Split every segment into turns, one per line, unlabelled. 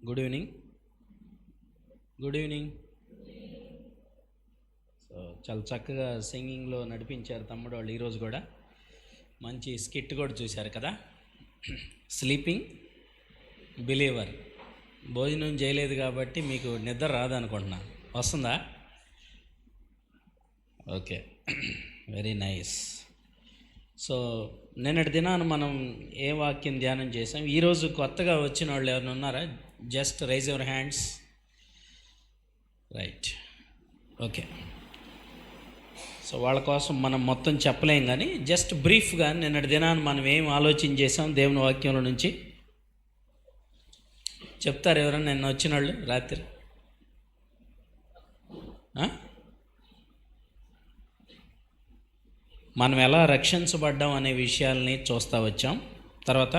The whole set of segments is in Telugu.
Good evening. Good evening. So చాలా చక్కగా సింగింగ్లో నడిపించారు తమ్ముడు వాళ్ళు. ఈరోజు కూడా మంచి స్కిట్ కూడా చూశారు కదా. Sleeping believer. భోజనం చేయలేదు కాబట్టి మీకు నిద్ర రాదనుకుంటున్నా. వస్తుందా? Okay, very nice. సో నిన్నటి దినాన మనం ఏ వాక్యం ధ్యానం చేసాం? ఈరోజు కొత్తగా వచ్చిన వాళ్ళు ఎవరైనా ఉన్నారా? Just rise your hands. Right, okay. So వాళ్ళ కోసం మనం మొత్తం చెప్పలేం, కానీ జస్ట్ బ్రీఫ్గా నిన్నటి దినాన్ని మనం ఏం ఆలోచన చేసాం దేవుని వాక్యంలో నుంచి చెప్తారు ఎవరైనా? నిన్న వచ్చిన వాళ్ళు రాత్రి మనం ఎలా రక్షించబడ్డాం అనే విషయాల్ని చూస్తూ వచ్చాం. తర్వాత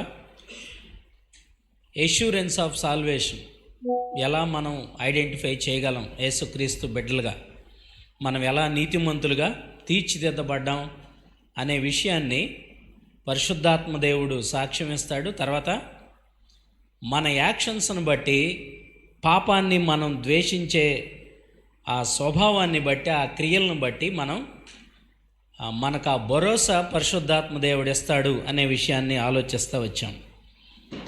ఎష్యూరెన్స్ ఆఫ్ సాల్వేషన్, ఎలా మనం ఐడెంటిఫై చేయగలం యేసుక్రీస్తు బిడ్డలుగా, మనం ఎలా నీతిమంతులుగా తీర్చిదిద్దబడ్డాం అనే విషయాన్ని పరిశుద్ధాత్మ దేవుడు సాక్ష్యం ఇస్తాడు. తర్వాత మన యాక్షన్స్ని బట్టి, పాపాన్ని మనం ద్వేషించే ఆ స్వభావాన్ని బట్టి, ఆ క్రియలను బట్టి మనకు ఆ భరోసా పరిశుద్ధాత్మ దేవుడు ఇస్తాడు అనే విషయాన్ని ఆలోచిస్తూ వచ్చాం.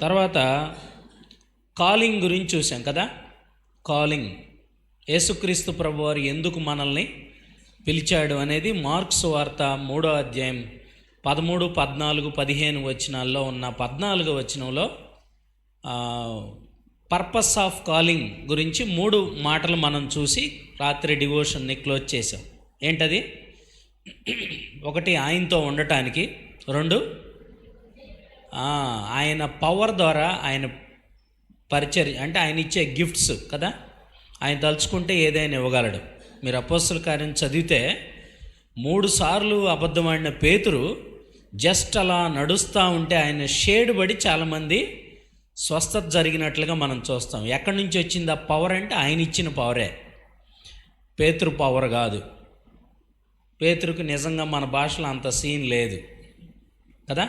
తర్వాత కాలింగ్ గురించి చూసాం కదా. కాలింగ్, యేసుక్రీస్తు ప్రభువారు ఎందుకు మనల్ని పిలిచాడు అనేది మార్క్స్ వార్త 3వ అధ్యాయం 13, 14, 15 వచనాల్లో ఉన్న 14వ వచనంలో పర్పస్ ఆఫ్ కాలింగ్ గురించి 3 మాటలు మనం చూసి రాత్రి డివోషన్ని క్లోజ్ చేసాం. ఏంటది? 1, ఆయనతో ఉండటానికి. 2, ఆయన పవర్ ద్వారా ఆయన పరిచర్య, అంటే ఆయన ఇచ్చే గిఫ్ట్స్ కదా. ఆయన తలుచుకుంటే ఏదైనా ఇవ్వగలడు. మీరు అపోస్తల కార్యం చదివితే 3 సార్లు అబద్ధమాడిన పేతురు జస్ట్ అలా నడుస్తూ ఉంటే ఆయన షేడ్ పడి చాలామంది స్వస్థత జరిగినట్లుగా మనం చూస్తాం. ఎక్కడి నుంచి వచ్చింది ఆ పవర్ అంటే ఆయన ఇచ్చిన పవరే, పేతురు పవర్ కాదు. పేతురుకు నిజంగా మన భాషలో అంత సీన్ లేదు కదా.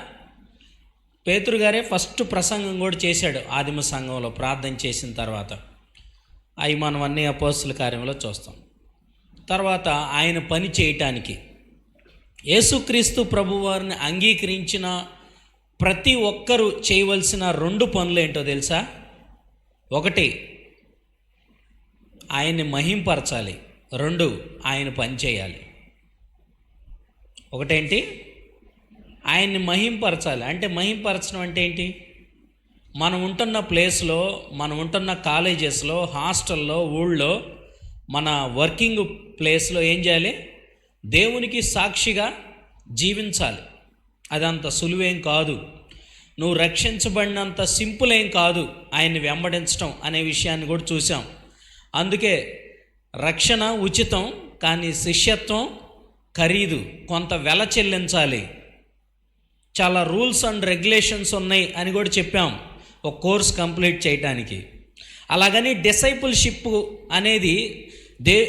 పేతురు గారే ఫస్ట్ ప్రసంగం కూడా చేశాడు ఆదిమ సంఘంలో ప్రార్థన చేసిన తర్వాత. అవి మనం అన్ని అపోస్తల కార్యంలో చూస్తాం. తర్వాత ఆయన పని చేయటానికి యేసుక్రీస్తు ప్రభువారిని అంగీకరించిన ప్రతి ఒక్కరూ చేయవలసిన 2 పనులు ఏంటో తెలుసా? 1, ఆయన్ని మహింపరచాలి. 2, ఆయన పని చేయాలి. ఒకటేంటి? ఆయన్ని మహింపరచాలి. అంటే మహింపరచడం అంటే ఏంటి? మనం ఉంటున్న ప్లేస్లో, మనం ఉంటున్న కాలేజెస్లో, హాస్టల్లో, ఊళ్ళో, మన వర్కింగ్ ప్లేస్లో ఏం చేయాలి? దేవునికి సాక్షిగా జీవించాలి. అదంత సులువేం కాదు. నువ్వు రక్షించబడినంత సింపుల్ ఏం కాదు ఆయన్ని వెంబడించడం అనే విషయాన్ని కూడా చూసాం. అందుకే రక్షణ ఉచితం, కానీ శిష్యత్వం ఖరీదు, కొంత వెల చెల్లించాలి. చాలా రూల్స్ అండ్ రెగ్యులేషన్స్ ఉన్నాయి అని కూడా చెప్పాం ఒక కోర్స్ కంప్లీట్ చేయటానికి. అలాగని డిసైపుల్షిప్ అనేది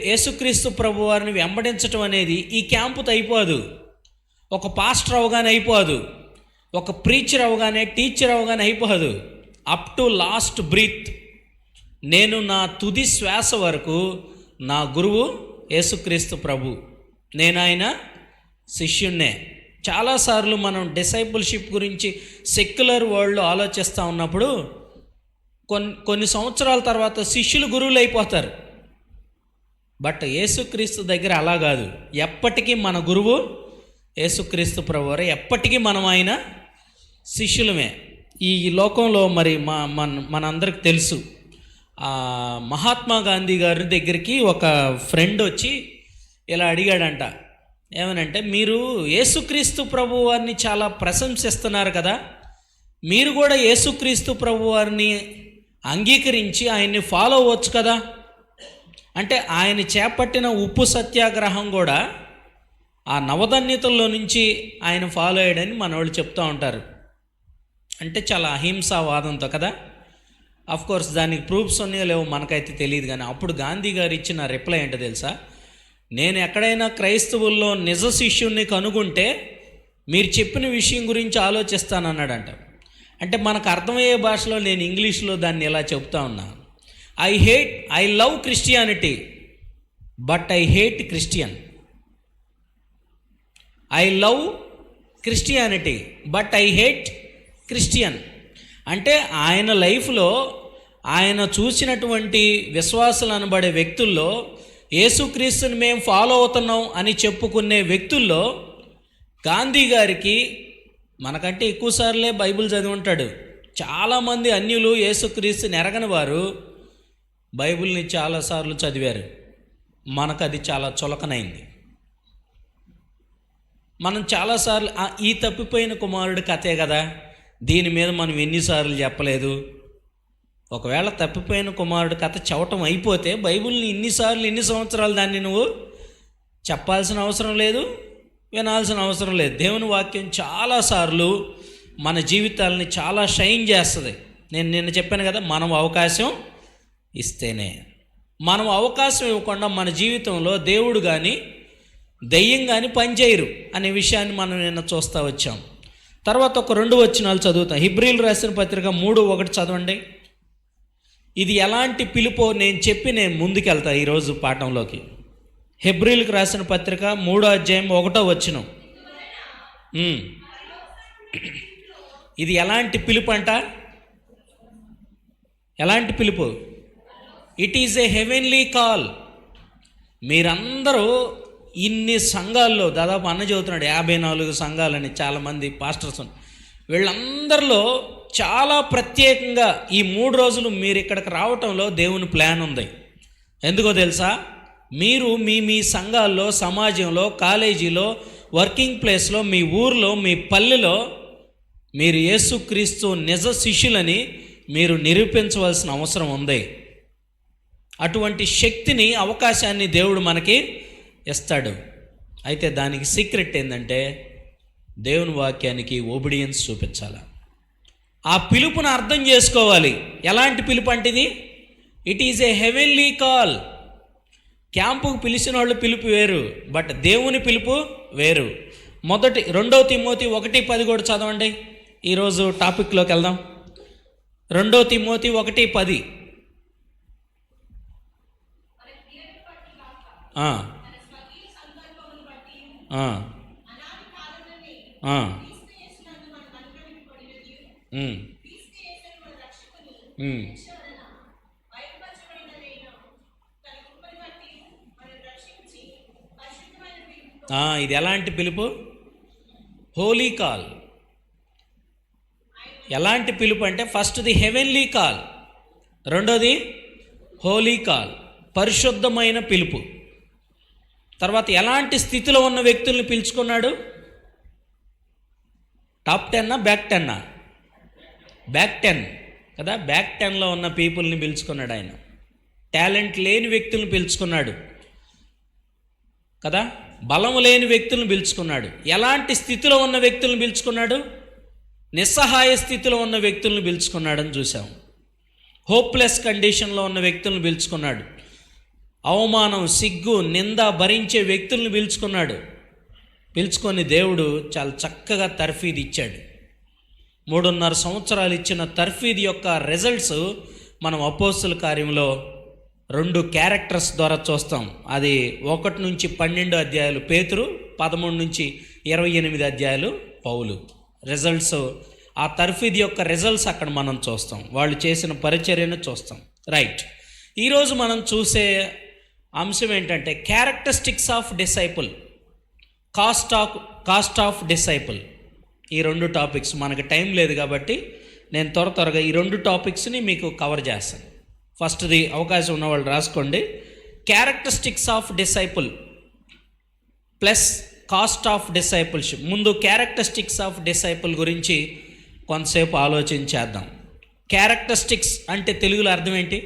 యేసుక్రీస్తు ప్రభు వారిని వెంబడించడం అనేది ఈ క్యాంపుతో అయిపోదు. ఒక పాస్టర్ అవగానే అయిపోదు, ఒక ప్రీచర్ అవగానే, టీచర్ అవగానే అయిపోదు. అప్ టు లాస్ట్ బ్రీత్, నేను నా తుది శ్వాస వరకు నా గురువు యేసుక్రీస్తు ప్రభు, నేను ఆయన శిష్యున్నే. చాలాసార్లు మనం డిసైపుల్షిప్ గురించి సెక్యులర్ వరల్డ్లో ఆలోచిస్తూ ఉన్నప్పుడు కొన్ని సంవత్సరాల తర్వాత శిష్యులు గురువులు అయిపోతారు. బట్ యేసుక్రీస్తు దగ్గర అలా కాదు. ఎప్పటికీ మన గురువు యేసుక్రీస్తు ప్రభువారే, ఎప్పటికీ మనం ఆయన శిష్యులమే. ఈ లోకంలో మరి మనందరికి తెలుసు, మహాత్మా గాంధీ గారి దగ్గరికి ఒక ఫ్రెండ్ వచ్చి ఇలా అడిగాడంట. ఏమనంటే, మీరు యేసుక్రీస్తు ప్రభు వారిని చాలా ప్రశంసిస్తున్నారు కదా, మీరు కూడా యేసుక్రీస్తు ప్రభు వారిని అంగీకరించి ఆయన్ని ఫాలో అవ్వచ్చు కదా. అంటే ఆయన చేపట్టిన ఉప్పు సత్యాగ్రహం కూడా ఆ నవధన్యతల్లో నుంచి ఆయన ఫాలో అయ్యాడని మన వాళ్ళు చెప్తూ ఉంటారు. అంటే చాలా అహింసావాదంతో కదా. కోర్స్ దానికి ప్రూఫ్స్ ఉన్నాయో లేవో మనకైతే తెలియదు, కానీ అప్పుడు గాంధీ గారు ఇచ్చిన రిప్లై ఏంటో తెలుసా? నేను ఎక్కడైనా క్రైస్తవుల్లో నిజ శిష్యుణ్ణి కనుగొంటే మీరు చెప్పిన విషయం గురించి ఆలోచిస్తానన్నాడంట. అంటే మనకు అర్థమయ్యే భాషలో నేను ఇంగ్లీష్లో దాన్ని ఎలా చెప్తా ఉన్నా. I love Christianity but I hate Christian. I love Christianity but I hate Christian. అంటే ఆయన లైఫ్లో ఆయన చూసినటువంటి విశ్వాసులు అనబడే వ్యక్తుల్లో యేసుక్రీస్తుని మేము ఫాలో అవుతున్నాం అని చెప్పుకునే వ్యక్తుల్లో గాంధీ గారికి మనకంటే ఎక్కువసార్లే బైబిల్ చదివి ఉంటాడు. చాలామంది అన్యులు యేసుక్రీస్తుని ఎరగని వారు బైబిల్ని చాలాసార్లు చదివారు. మనకు అది చాలా చులకనైంది. మనం చాలాసార్లు ఈ తప్పిపోయిన కుమారుడి కథే కదా, దీని మీద మనం ఎన్నిసార్లు చెప్పలేదు. ఒకవేళ తప్పిపోయిన కుమారుడి కథ చెప్పటం అయిపోతే బైబిల్ని ఎన్ని సంవత్సరాలు దాన్ని నువ్వు చెప్పాల్సిన అవసరం లేదు, వినాల్సిన అవసరం లేదు. దేవుని వాక్యం చాలాసార్లు మన జీవితాలని చాలా షైన్ చేస్తుంది. నేను నిన్న చెప్పాను కదా, మనం అవకాశం ఇస్తేనే. మనం అవకాశం ఇవ్వకుండా మన జీవితంలో దేవుడు కానీ దెయ్యం కానీ పనిచేయరు అనే విషయాన్ని మనం నిన్న చూస్తూ వచ్చాం. తర్వాత ఒక 2 వచనాలు చదువుతాం. హెబ్రీయులకు రాసిన పత్రిక 3:1 చదవండి. ఇది ఎలాంటి పిలుపో నేను ముందుకెళ్తా ఈరోజు పాఠంలోకి. హెబ్రీయులకు రాసిన పత్రిక 3:1 ఇది ఎలాంటి పిలుపు అంట? ఎలాంటి పిలుపు? It is a heavenly call. మీరందరూ ఇన్ని సంఘాల్లో దాదాపు అన్న చదువుతున్నాడు 54 సంఘాలని, చాలామంది పాస్టర్స్, వీళ్ళందరిలో చాలా ప్రత్యేకంగా ఈ 3 రోజులు మీరు ఇక్కడికి రావటంలో దేవుని ప్లాన్ ఉంది. ఎందుకో తెలుసా? మీరు మీ సంఘాల్లో, సమాజంలో, కాలేజీలో, వర్కింగ్ ప్లేస్లో, మీ ఊర్లో, మీ పల్లెలో మీరు యేసుక్రీస్తు నిజ శిష్యులని మీరు నిరూపించవలసిన అవసరం ఉంది. అటువంటి శక్తిని, అవకాశాన్ని దేవుడు మనకి ఇస్తాడు. అయితే దానికి సీక్రెట్ ఏంటంటే దేవుని వాక్యానికి ఒబిడియన్స్ చూపించాలి. ఆ పిలుపును అర్థం చేసుకోవాలి. ఎలాంటి పిలుపు అంటే ఇది? It is a heavenly call. క్యాంపుకు పిలిచిన వాళ్ళు పిలుపు వేరు, బట్ దేవుని పిలుపు వేరు. 2 తిమోతి 1:10 కూడా చదవండి. ఈరోజు టాపిక్లోకి వెళ్దాం. 2 తిమోతి 1:10. ఇది ఎలాంటి పిలుపు? హోలీ కాల్. ఎలాంటి పిలుపు అంటే ఫస్ట్ది హెవెన్లీ కాల్, రెండోది హోలీ కాల్, పరిశుద్ధమైన పిలుపు. తర్వాత ఎలాంటి స్థితిలో ఉన్న వ్యక్తుల్ని పిలుచుకున్నాడు? Top 10 back 10? బ్యాక్ 10 కదా. బ్యాక్ 10లో ఉన్న పీపుల్ని పిలుచుకున్నాడు ఆయన. టాలెంట్ లేని వ్యక్తులను పిలుచుకున్నాడు కదా. బలం లేని వ్యక్తులను పిలుచుకున్నాడు. ఎలాంటి స్థితిలో ఉన్న వ్యక్తులను పిలుచుకున్నాడు? నిస్సహాయ స్థితిలో ఉన్న వ్యక్తులను పిలుచుకున్నాడని చూసాం. హోప్లెస్ కండిషన్లో ఉన్న వ్యక్తులను పిలుచుకున్నాడు. అవమానం, సిగ్గు, నింద భరించే వ్యక్తులను పిలుచుకున్నాడు. పిలుచుకొని దేవుడు చాలా చక్కగా తర్ఫీదు ఇచ్చాడు. 3.5 సంవత్సరాలు ఇచ్చిన తర్ఫీదు యొక్క రిజల్ట్స్ మనం అపోస్తుల కార్యంలో 2 క్యారెక్టర్స్ ద్వారా చూస్తాం. అది 1 నుంచి 12 అధ్యాయాలు పేతురు, 13 నుంచి 28 అధ్యాయాలు పౌలు. రిజల్ట్స్, ఆ తర్ఫీదు యొక్క రిజల్ట్స్ అక్కడ మనం చూస్తాం. వాళ్ళు చేసిన పరిచర్యను చూస్తాం. రైట్. ఈరోజు మనం చూసే అంశం ఏంటంటే characteristics of disciple, cost of disciple. ఈ 2 టాపిక్స్, మనకు టైం లేదు కాబట్టి నేను త్వరగా ఈ 2 టాపిక్స్ని మీకు కవర్ చేస్తాను. ఫస్ట్ది అవకాశం ఉన్నవాళ్ళు రాసుకోండి. Characteristics of disciple plus cost of discipleship. ముందు క్యారెక్టరిస్టిక్స్ ఆఫ్ డిసైపుల్ గురించి కొంతసేపు ఆలోచించేద్దాం. క్యారెక్టరిస్టిక్స్ అంటే తెలుగులో అర్థం ఏంటి?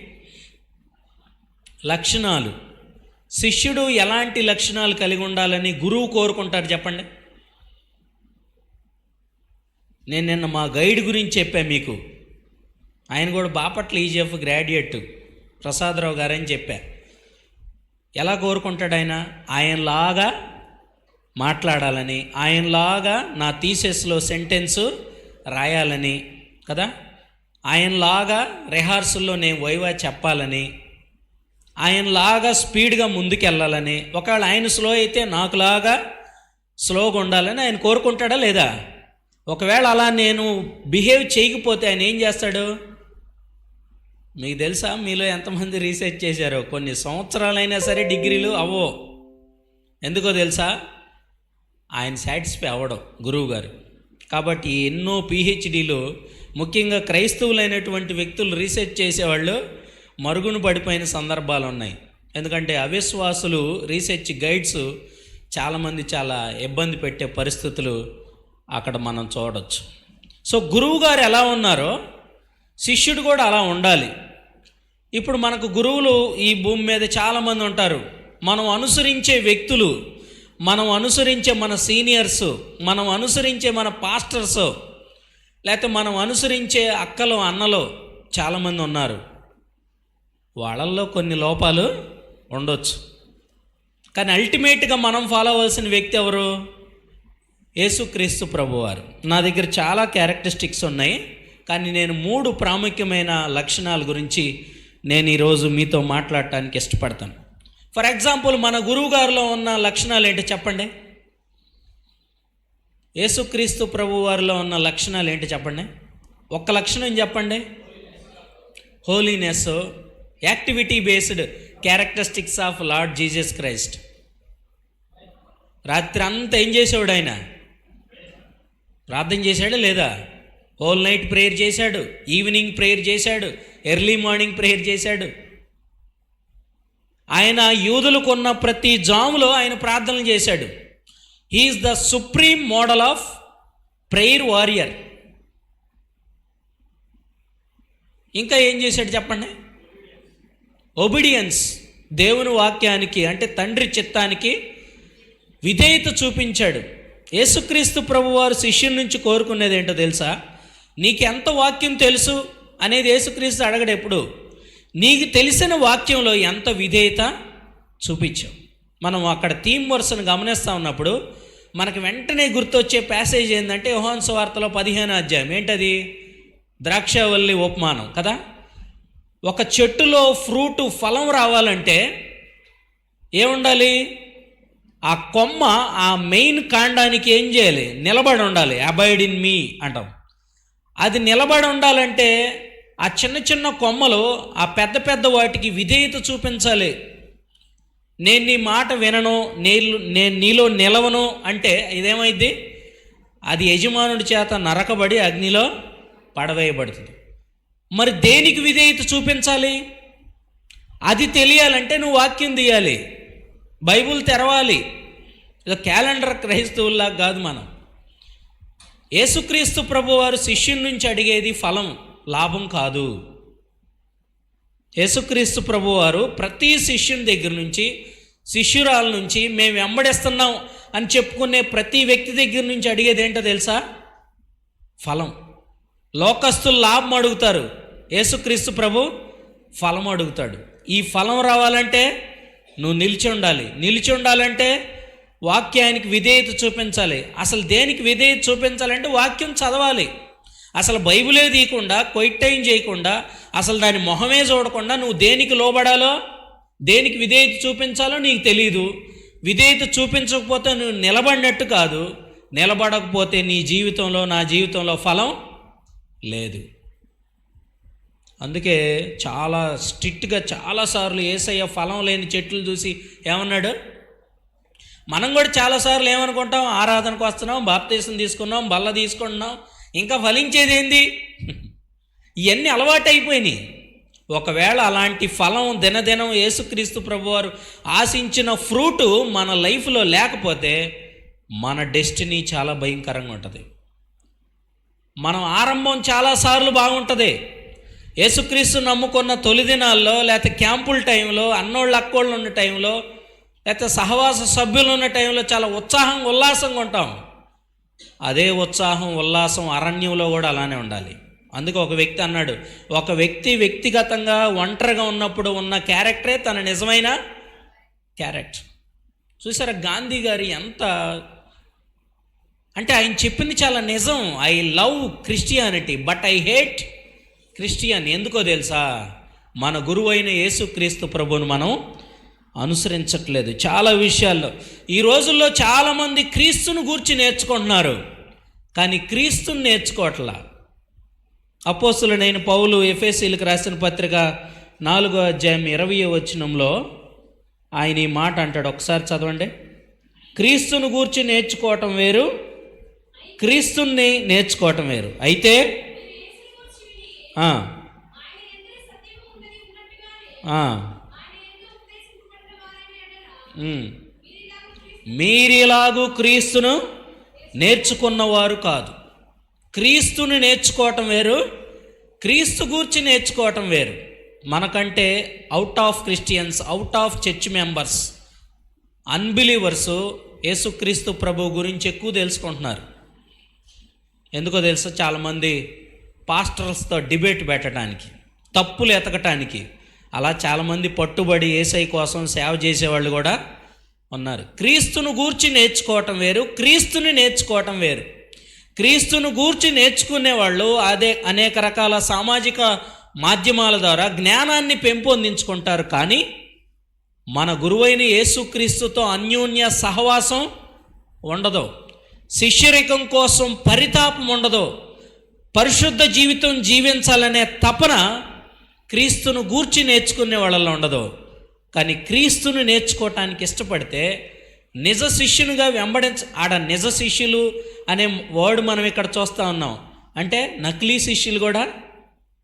లక్షణాలు. శిష్యుడు ఎలాంటి లక్షణాలు కలిగి ఉండాలని గురువు కోరుకుంటారు చెప్పండి? నేను నిన్న మా గైడ్ గురించి చెప్పాను మీకు. ఆయన కూడా బాపట్ల ఈజీఎఫ్ గ్రాడ్యుయేట్ ప్రసాదరావు గారని చెప్పా. ఎలా కోరుకుంటాడు ఆయన? ఆయనలాగా మాట్లాడాలని, ఆయనలాగా నా థీసిస్లో సెంటెన్స్ రాయాలని, కదా. ఆయనలాగా రిహార్సల్లో నేను వైవా చెప్పాలని, ఆయనలాగా స్పీడ్గా ముందుకెళ్ళాలని, ఒకవేళ ఆయన స్లో అయితే నాకులాగా స్లోగా ఉండాలని ఆయన కోరుకుంటాడా లేదా? ఒకవేళ అలా నేను బిహేవ్ చేయకపోతే ఆయన ఏం చేస్తాడు? మీకు తెలుసా, మీలో ఎంతమంది రీసెర్చ్ చేశారో, కొన్ని సంవత్సరాలైనా సరే డిగ్రీలు అవ్వో. ఎందుకో తెలుసా? ఆయన సాటిస్ఫై అవ్వడం గురువు గారు. కాబట్టి ఎన్నో పిహెచ్డీలు, ముఖ్యంగా క్రైస్తవులైనటువంటి వ్యక్తులు రీసెర్చ్ చేసేవాళ్ళు మరుగున పడిపోయిన సందర్భాలు ఉన్నాయి. ఎందుకంటే అవిశ్వాసులు రీసెర్చ్ గైడ్స్ చాలామంది చాలా ఇబ్బంది పెట్టే పరిస్థితులు అక్కడ మనం చూడవచ్చు. సో గురువు గారు ఎలా ఉన్నారో శిష్యుడు కూడా అలా ఉండాలి. ఇప్పుడు మనకు గురువులు ఈ భూమి మీద చాలామంది ఉంటారు. మనం అనుసరించే వ్యక్తులు, మనం అనుసరించే మన సీనియర్స్, మనం అనుసరించే మన పాస్టర్స్, లేకపోతే మనం అనుసరించే అక్కలు అన్నలు చాలామంది ఉన్నారు. వాళ్ళల్లో కొన్ని లోపాలు ఉండొచ్చు, కానీ అల్టిమేట్గా మనం ఫాలో అవ్వాల్సిన వ్యక్తి ఎవరు? యేసుక్రీస్తు ప్రభువారు. నా దగ్గర చాలా క్యారెక్టరిస్టిక్స్ ఉన్నాయి, కానీ నేను 3 ప్రాముఖ్యమైన లక్షణాల గురించి నేను ఈరోజు మీతో మాట్లాడటానికి ఇష్టపడతాను. ఫర్ ఎగ్జాంపుల్, మన గురువు గారిలో ఉన్న లక్షణాలు ఏంటో చెప్పండి. యేసుక్రీస్తు ప్రభువారిలో ఉన్న లక్షణాలు ఏంటో చెప్పండి. ఒక్క లక్షణం చెప్పండి. Holiness, activity based characteristics of Lord Jesus Christ. రాత్రి అంతా ఏం చేసేవాడు ఆయన? ప్రార్థన చేశాడా లేదా? హోల్ నైట్ ప్రేయర్ చేశాడు, ఈవినింగ్ ప్రేయర్ చేశాడు, ఎర్లీ మార్నింగ్ ప్రేయర్ చేశాడు. ఆయన యూదులకు ఉన్న ప్రతి జాములో ఆయన ప్రార్థనలు చేశాడు. He is the supreme model of prayer warrior. ఇంకా ఏం చేశాడు చెప్పండి? ఒబీడియన్స్, దేవుని వాక్యానికి అంటే తండ్రి చిత్తానికి విధేయత చూపించాడు. యేసుక్రీస్తు ప్రభువారు శిష్యుల నుంచి కోరుకునేది ఏంటో తెలుసా? నీకెంత వాక్యం తెలుసు అనేది యేసుక్రీస్తు అడగడు ఎప్పుడు. నీకు తెలిసిన వాక్యంలో ఎంత విధేయత చూపించావు. మనం అక్కడ థీమ్ వర్స్ను గమనిస్తూ ఉన్నప్పుడు మనకు వెంటనే గుర్తొచ్చే ప్యాసేజ్ ఏంటంటే యోహాను సువార్తలో 15వ అధ్యాయం. ఏంటది? ద్రాక్షవల్లి ఉపమానం కదా. ఒక చెట్టులో ఫ్రూటు ఫలం రావాలంటే ఏముండాలి? ఆ కొమ్మ ఆ మెయిన్ కాండానికి ఏం చేయాలి? నిలబడి ఉండాలి. అబైడ్ ఇన్ మీ అంటాం. అది నిలబడి ఉండాలంటే ఆ చిన్న చిన్న కొమ్మలు ఆ పెద్ద పెద్ద వాటికి విధేయత చూపించాలి. నేను నీ మాట వినను, నేను నీలో నిలవను అంటే ఇదేమైంది? అది యజమానుడి చేత నరకబడి అగ్నిలో పడవేయబడుతుంది. మరి దేనికి విధేయత చూపించాలి? అది తెలియాలంటే నువ్వు వాక్యం తీయాలి, బైబుల్ తెరవాలి. ఇది క్యాలెండర్ క్రైస్తవుల్లా కాదు. మనం యేసుక్రీస్తు ప్రభువారు శిష్యుని నుంచి అడిగేది ఫలం, లాభం కాదు. యేసుక్రీస్తు ప్రభువారు ప్రతి శిష్యుని దగ్గర నుంచి, శిష్యురాల నుంచి, మేము వెంబడిస్తున్నాం అని చెప్పుకునే ప్రతి వ్యక్తి దగ్గర నుంచి అడిగేది ఏంటో తెలుసా? ఫలం. లోకస్తులు లాభం అడుగుతారు, యేసుక్రీస్తు ప్రభు ఫలం అడుగుతాడు. ఈ ఫలం రావాలంటే నువ్వు నిలిచి ఉండాలి. నిలిచి ఉండాలంటే వాక్యానికి విధేయత చూపించాలి. అసలు దేనికి విధేయత చూపించాలంటే వాక్యం చదవాలి. అసలు బైబిలే తీయకుండా, క్వైట్ టైం చేయకుండా, అసలు దాని మొహమే చూడకుండా నువ్వు దేనికి లోబడాలో, దేనికి విధేయత చూపించాలో నీకు తెలియదు. విధేయత చూపించకపోతే నువ్వు నిలబడినట్టు కాదు. నిలబడకపోతే నీ జీవితంలో, నా జీవితంలో ఫలం లేదు. అందుకే చాలా స్ట్రిక్ట్గా చాలాసార్లు యేసయ్య ఫలం లేని చెట్లు చూసి ఏమన్నాడు? మనం కూడా చాలాసార్లు ఏమనుకుంటాం? ఆరాధనకు వస్తున్నాం, బాప్తీసం తీసుకున్నాం, బల్ల తీసుకుంటున్నాం, ఇంకా ఫలించేది ఏంది? ఇవన్నీ అలవాటు అయిపోయినాయి. ఒకవేళ అలాంటి ఫలం దినదినం యేసుక్రీస్తు ప్రభువారు ఆశించిన ఫ్రూటు మన లైఫ్లో లేకపోతే మన డెస్టినీ చాలా భయంకరంగా ఉంటుంది. మనం ఆరంభం చాలాసార్లు బాగుంటుంది. యేసుక్రీస్తు నమ్ముకున్న తొలి దినాల్లో, లేకపోతే క్యాంపుల టైంలో, అన్నోళ్ళు అక్కోళ్ళు ఉన్న టైంలో, లేకపోతే సహవాస సభ్యులు ఉన్న టైంలో చాలా ఉల్లాసంగా ఉంటాం. అదే ఉత్సాహం, ఉల్లాసం అరణ్యంలో కూడా అలానే ఉండాలి. అందుకే ఒక వ్యక్తి అన్నాడు, ఒక వ్యక్తి వ్యక్తిగతంగా ఒంటరిగా ఉన్నప్పుడు ఉన్న క్యారెక్టరే తన నిజమైన క్యారెక్టర్. చూసారా, గాంధీ గారి ఎంత అంటే ఆయన చెప్పింది చాలా నిజం. I love Christianity but I hate Christian. ఎందుకో తెలుసా? మన గురువు అయిన యేసుక్రీస్తు ప్రభువును మనం అనుసరించట్లేదు చాలా విషయాల్లో. ఈ రోజుల్లో చాలామంది క్రీస్తును గూర్చి నేర్చుకుంటున్నారు, కానీ క్రీస్తుని నేర్చుకోవట్లా. అపోస్తలుడైన పౌలు ఎఫెసీయులకు రాసిన పత్రిక 4వ అధ్యాయం 20వ వచనంలో ఆయన ఈ మాట అంటాడు. ఒకసారి చదవండి. క్రీస్తును గూర్చి నేర్చుకోవటం వేరు, క్రీస్తుని నేర్చుకోవటం వేరు. అయితే మీరిలాగూ క్రీస్తును నేర్చుకున్నవారు కాదు. క్రీస్తుని నేర్చుకోవటం వేరు, క్రీస్తు గూర్చి నేర్చుకోవటం వేరు. మనకంటే out of Christians, out of church members, unbelievers యేసుక్రీస్తు ప్రభు గురించి ఎక్కువ తెలుసుకుంటున్నారు. ఎందుకో తెలుసా? చాలామంది పాస్టర్స్తో డిబేట్ పెట్టడానికి, తప్పులు ఎతకటానికి, అలా చాలామంది పట్టుబడి యేసై కోసం సేవ చేసేవాళ్ళు కూడా ఉన్నారు. క్రీస్తును గూర్చి నేర్చుకోవటం వేరు, క్రీస్తుని నేర్చుకోవటం వేరు. క్రీస్తును గూర్చి నేర్చుకునే వాళ్ళు అదే అనేక రకాల సామాజిక మాధ్యమాల ద్వారా జ్ఞానాన్ని పెంపొందించుకుంటారు, కానీ మన గురువైన యేసుక్రీస్తుతో అన్యోన్య సహవాసం ఉండదు, శిష్యరికం కోసం పరితాపం ఉండదు, పరిశుద్ధ జీవితం జీవించాలనే తపన క్రీస్తును గూర్చి నేర్చుకునే వాళ్ళలో ఉండదు. కానీ క్రీస్తును నేర్చుకోవటానికి ఇష్టపడితే నిజ శిష్యునిగా ఆడ నిజ శిష్యులు అనే వర్డ్ మనం ఇక్కడ చూస్తూ ఉన్నాం. అంటే నకిలీ శిష్యులు కూడా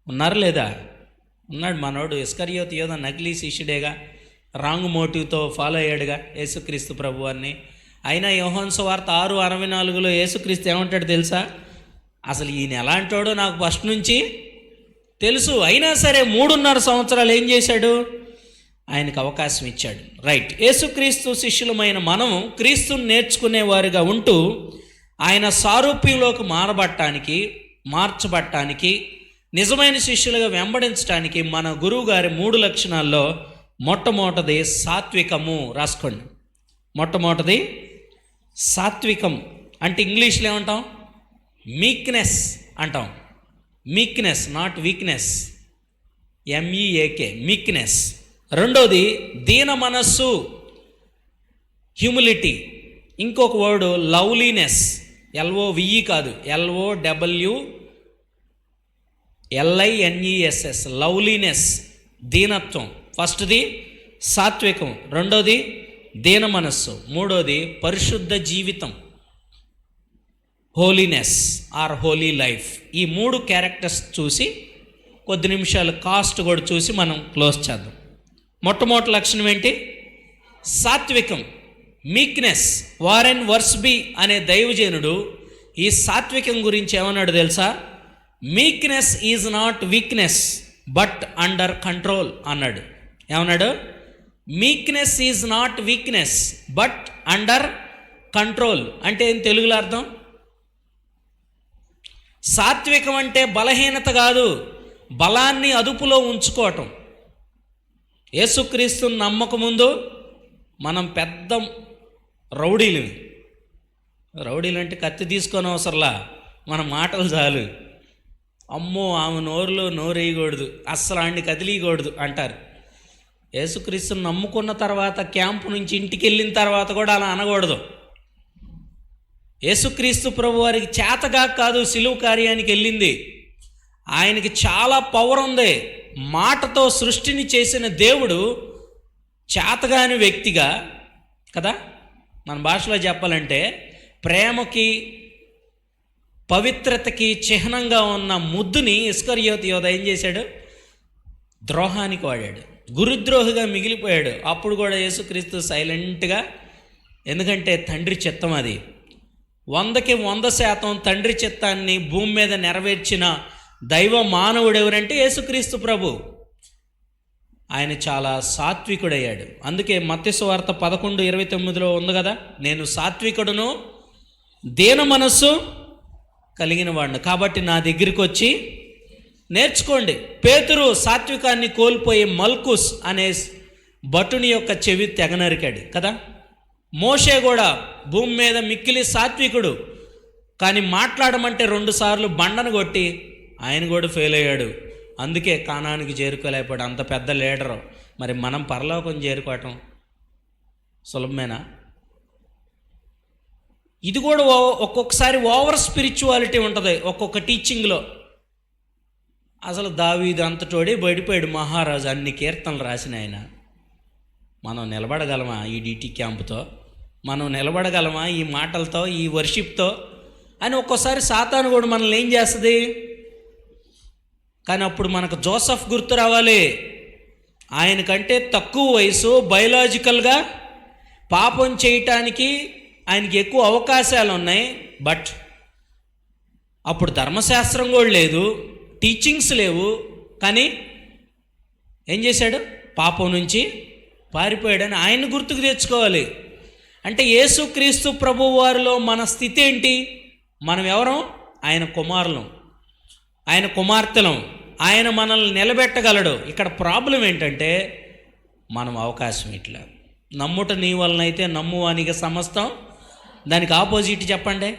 ఉన్నారు లేదా? ఉన్నాడు. మనోడు ఇస్కరియోతు యోధ నకిలీ శిష్యుడేగా, రాంగ్ మోటివ్తో ఫాలో అయ్యాడుగా యేసుక్రీస్తు ప్రభువాన్ని. అయినా యోహాను సువార్త 6:64 యేసుక్రీస్తు ఏమంటాడు తెలుసా? అసలు ఈయన ఎలాంటోడో నాకు ఫస్ట్ నుంచి తెలుసు. అయినా సరే 3.5 సంవత్సరాలు ఏం చేశాడు? ఆయనకు అవకాశం ఇచ్చాడు. రైట్. యేసుక్రీస్తు శిష్యులమైన మనము క్రీస్తుని నేర్చుకునేవారుగా ఉంటూ ఆయన సారూప్యంలోకి మార్చబట్టానికి నిజమైన శిష్యులుగా వెంబడించడానికి మన గురువు గారి 3 లక్షణాల్లో మొట్టమొదటిది సాత్వికము. రాసుకోండి. మొట్టమొదటిది సాత్వికం. అంటే ఇంగ్లీష్లో ఏమంటాం? మీక్నెస్ అంటాం. Meekness, not weakness, MEAK, meekness. రెండోది దీన మనస్సు, హ్యూమిలిటీ. ఇంకొక వర్డు లవ్లీనెస్, LOVE కాదు, LOWLINESS, లవ్లీనెస్, దీనత్వం. ఫస్ట్ది సాత్వికం, రెండోది దీన మనస్సు, మూడోది పరిశుద్ధ జీవితం, హోలీనెస్ ఆర్ హోలీ లైఫ్. ఈ 3 క్యారెక్టర్స్ చూసి కొద్ది నిమిషాలు కాస్ట్ కూడా చూసి మనం క్లోజ్ చేద్దాం. మొట్టమొదటి లక్షణం ఏంటి? సాత్వికం, మీక్నెస్. వారెన్ వర్స్బీ అనే దైవజనుడు ఈ సాత్వికం గురించి ఏమన్నాడు తెలుసా? Meekness is not weakness but under control అన్నాడు. ఏమన్నాడు? Meekness is not weakness but under control. అంటే ఏం తెలుగులో అర్థం? సాత్వికం అంటే బలహీనత కాదు, బలాన్ని అదుపులో ఉంచుకోవటం. యేసుక్రీస్తుని నమ్మకముందు మనం పెద్ద రౌడీలు అంటే కత్తి తీసుకొని అవసరంలా, మన మాటలు చాలు. అమ్మో ఆమె నోరులో నోరేయకూడదు, అస్సలు ఆడిని కదిలీయకూడదు అంటారు. యేసుక్రీస్తుని నమ్ముకున్న తర్వాత క్యాంపు నుంచి ఇంటికి వెళ్ళిన తర్వాత కూడా అలా అనకూడదు. యేసుక్రీస్తు ప్రభు వారికి చేతగా కాదు సిలువ కార్యానికి వెళ్ళింది. ఆయనకి చాలా పవర్ ఉంది. మాటతో సృష్టిని చేసిన దేవుడు చేతగాని వ్యక్తిగా కదా, మన భాషలో చెప్పాలంటే ప్రేమకి పవిత్రతకి చిహ్నంగా ఉన్న ముద్దుని ఇస్కరియోతు యోధ ఏం చేశాడు? ద్రోహానికి వాడాడు, గురుద్రోహిగా మిగిలిపోయాడు. అప్పుడు కూడా యేసుక్రీస్తు సైలెంట్గా, ఎందుకంటే తండ్రి చిత్తం అది. 100కి 100% తండ్రి చిత్తాన్ని భూమి మీద నెరవేర్చిన దైవ మానవుడు ఎవరంటే యేసుక్రీస్తు ప్రభు. ఆయన చాలా సాత్వికుడయ్యాడు. అందుకే మత్తయి సువార్త 11:29 ఉంది కదా, నేను సాత్వికుడును దీన మనస్సు కలిగిన వాడిని, కాబట్టి నా దగ్గరికి వచ్చి నేర్చుకోండి. పేతురు సాత్వికాన్ని కోల్పోయి మల్కుస్ అనే భటుని యొక్క చెవి తెగనరికాడు కదా. మోషే కూడా భూమి మీద మిక్కిలి సాత్వికుడు, కానీ మాట్లాడమంటే 2 సార్లు బండను కొట్టి ఆయన కూడా ఫెయిల్ అయ్యాడు. అందుకే కానానికి చేరుకోలేకపోయాడు. అంత పెద్ద లీడరు. మరి మనం పరలోకం చేరుకోవటం సులభమేనా? ఇది కూడా ఒక్కొక్కసారి ఓవర్ స్పిరిచువాలిటీ ఉంటుంది ఒక్కొక్క టీచింగ్లో. అసలు దావీదు అంతటోడి బయటపోయాడు మహారాజు, అన్ని కీర్తనలు రాసిన ఆయన. మనం నిలబడగలమా ఈ డిటి క్యాంపుతో? మనం నిలబడగలమా ఈ మాటలతో, ఈ వర్షిప్తో అని ఒక్కోసారి సాతాను కూడా మనల్ని ఏం చేస్తుంది? కానీ అప్పుడు మనకు జోసెఫ్ గుర్తు రావాలి. ఆయనకంటే తక్కువ వయసు, బయలాజికల్గా పాపం చేయటానికి ఆయనకి ఎక్కువ అవకాశాలు ఉన్నాయి. బట్ అప్పుడు ధర్మశాస్త్రం కూడా లేదు, టీచింగ్స్ లేవు. కానీ ఏం చేశాడు? పాపం నుంచి పారిపోయాడని ఆయన్ని గుర్తుకు తెచ్చుకోవాలి. అంటే యేసుక్రీస్తు ప్రభువు వారిలో మన స్థితి ఏంటి? మనం ఎవరం? ఆయన కుమారులం, ఆయన కుమార్తెలం. ఆయన మనల్ని నిలబెట్టగలడు. ఇక్కడ ప్రాబ్లం ఏంటంటే మనం అవకాశం ఇట్లా. నమ్ముట నీ వలనైతే నమ్మువానికి సమస్తం. దానికి ఆపోజిట్ చెప్పండి.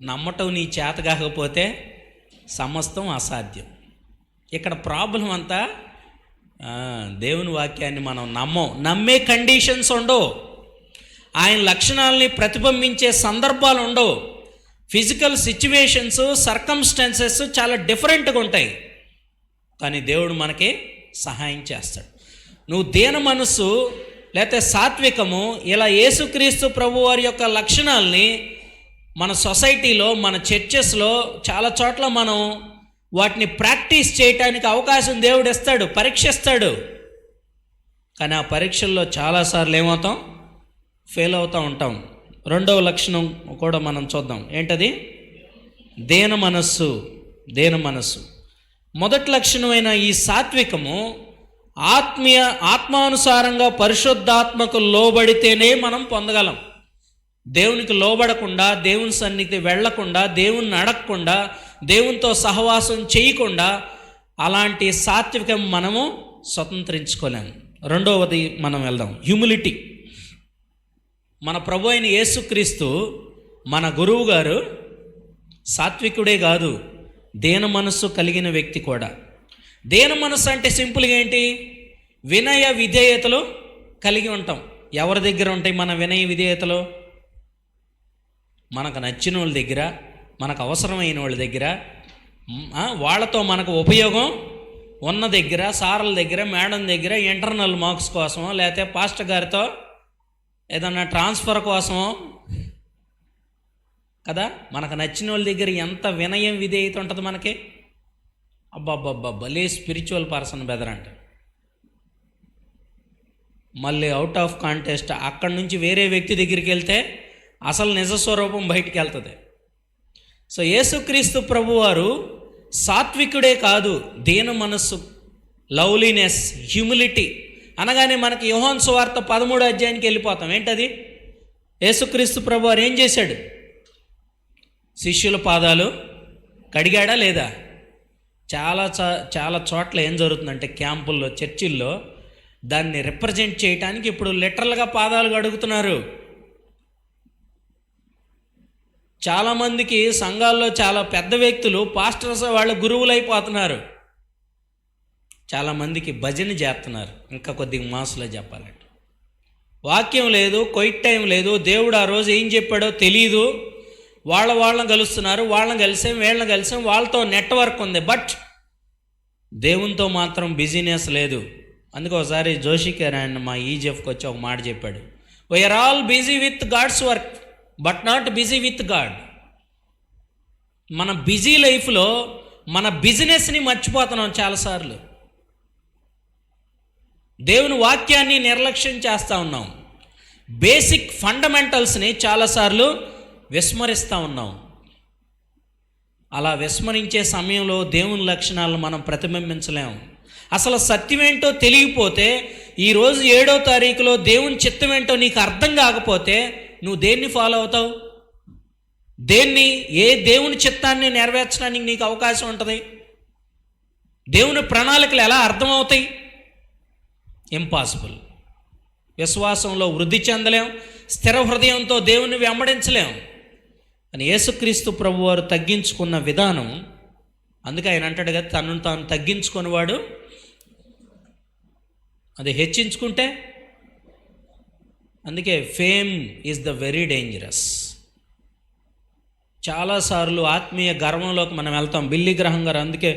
నమ్మటం నీ చేత కాకపోతే సమస్తం అసాధ్యం. ఇక్కడ ప్రాబ్లం అంతా దేవుని వాక్యాన్ని మనం నమ్మే కండిషన్స్ ఉండవు. ఆయన లక్షణాలని ప్రతిబింబించే సందర్భాలు ఉండవు. ఫిజికల్ సిచ్యువేషన్స్, సర్కమ్స్టాన్సెస్ చాలా డిఫరెంట్గా ఉంటాయి. కానీ దేవుడు మనకి సహాయం చేస్తాడు. నువ్వు దీన మనస్సు లేకపోతే సాత్వికము, ఇలా యేసుక్రీస్తు ప్రభు వారి యొక్క లక్షణాలని మన సొసైటీలో, మన చర్చెస్లో చాలా చోట్ల మనం వాటిని ప్రాక్టీస్ చేయటానికి అవకాశం దేవుడు ఇస్తాడు, పరీక్షిస్తాడు. కానీ ఆ పరీక్షల్లో చాలాసార్లు ఏమవుతాం? ఫెయిల్ అవుతూ ఉంటాం. 2వ లక్షణం కూడా మనం చూద్దాం. ఏంటది? దీన మనస్సు. దీన మనస్సు. మొదటి లక్షణమైన ఈ సాత్వికము ఆత్మానుసారంగా పరిశుద్ధాత్మకు లోబడితేనే మనం పొందగలం. దేవునికి లోబడకుండా, దేవుని సన్నిధికి వెళ్లకుండా, దేవుని అడగకుండా, దేవునితో సహవాసం చేయకుండా అలాంటి సాత్వికం మనము స్వతంత్రించుకోలేము. 2వది మనం వెళ్దాం, హ్యూమిలిటీ. మన ప్రభు అయిన యేసుక్రీస్తు మన గురువు గారు సాత్వికుడే కాదు, దీన మనస్సు కలిగిన వ్యక్తి కూడా. దీన మనస్సు అంటే సింపుల్గా ఏంటి? వినయ విధేయతలు కలిగి ఉంటాం. ఎవరి దగ్గర ఉంటాయి మన వినయ విధేయతలు? మనకు నచ్చిన వాళ్ళ దగ్గర, మనకు అవసరమైన వాళ్ళ దగ్గర, వాళ్ళతో మనకు ఉపయోగం ఉన్న దగ్గర, సార్ల దగ్గర, మేడం దగ్గర, ఇంటర్నల్ మార్క్స్ కోసమో, లేకపోతే పాస్టర్ గారితో ఏదన్నా ట్రాన్స్ఫర్ కోసమో కదా. మనకు నచ్చిన వాళ్ళ దగ్గర ఎంత వినయం విధేయత ఉంటుంది మనకి. అబ్బాబ్బాబ్బా, భలే స్పిరిచువల్ పర్సన్ బెదర్ అంటే. మళ్ళీ అవుట్ ఆఫ్ కాంటెస్ట్ అక్కడి నుంచి వేరే వ్యక్తి దగ్గరికి వెళ్తే అసలు నిజ స్వరూపం బయటికి వెళ్తుంది. సో యేసుక్రీస్తు ప్రభువారు సాత్వికుడే కాదు, దీన మనస్సు, లవ్లీనెస్, హ్యూమిలిటీ అనగానే మనకి యోహాను సువార్త 13వ అధ్యాయానికి వెళ్ళిపోతాం. ఏంటది? యేసుక్రీస్తు ప్రభువారు ఏం చేశాడు? శిష్యుల పాదాలు కడిగాడా లేదా? చాలా చోట్ల ఏం జరుగుతుందంటే క్యాంపుల్లో, చర్చిల్లో దాన్ని రిప్రజెంట్ చేయడానికి ఇప్పుడు లిటరల్గా పాదాలు కడుగుతున్నారు. చాలామందికి సంఘాల్లో చాలా పెద్ద వ్యక్తులు, పాస్టర్స్, వాళ్ళ గురువులు అయిపోతున్నారు. చాలామందికి భజన చేస్తున్నారు. ఇంకా కొద్దిగా మాసులో చెప్పాలంటే వాక్యం లేదు, క్వైట్ టైం లేదు, దేవుడు ఆ రోజు ఏం చెప్పాడో తెలియదు. వాళ్ళని కలుస్తున్నారు, వాళ్ళని కలిసాం, వీళ్ళని కలిసాం, వాళ్ళతో నెట్వర్క్ ఉంది, బట్ దేవునితో మాత్రం బిజీనెస్ లేదు. అందుకే ఒకసారి జోషి గారు ఆయన మా ఈజెఫ్కి వచ్చి ఒక మాట చెప్పాడు, we are all busy with God's work but not busy with God. మన బిజీ లైఫ్లో మన బిజినెస్ని మర్చిపోతున్నాం చాలాసార్లు. దేవుని వాక్యాన్ని నిర్లక్ష్యం చేస్తూ ఉన్నాం. బేసిక్ ఫండమెంటల్స్ని చాలాసార్లు విస్మరిస్తూ ఉన్నాం. అలా విస్మరించే సమయంలో దేవుని లక్షణాలను మనం ప్రతిబింబించలేము. అసలు సత్యం ఏంటో తెలియకపోతే, ఈరోజు 7వ తారీఖులో దేవుని చిత్తం ఏంటో నీకు అర్థం కాకపోతే నువ్వు దేన్ని ఫాలో అవుతావు? ఏ దేవుని చిత్తాన్ని నెరవేర్చడానికి నీకు అవకాశం ఉంటుంది? దేవుని ప్రణాళికలు ఎలా అర్థమవుతాయి? ఇంపాసిబుల్. విశ్వాసంలో వృద్ధి చెందలేం, స్థిర హృదయంతో దేవుని వెంబడించలేం. అని యేసుక్రీస్తు ప్రభువారు తగ్గించుకున్న విధానం, అందుకే ఆయన అంటాడు కదా, తనను తాను తగ్గించుకునేవాడు అది హెచ్చించుకుంటే. అందుకే fame is the very dangerous. చాలాసార్లు ఆత్మీయ గర్వంలోకి మనం వెళ్తాం. బిల్లీ గ్రహం గారు అందుకే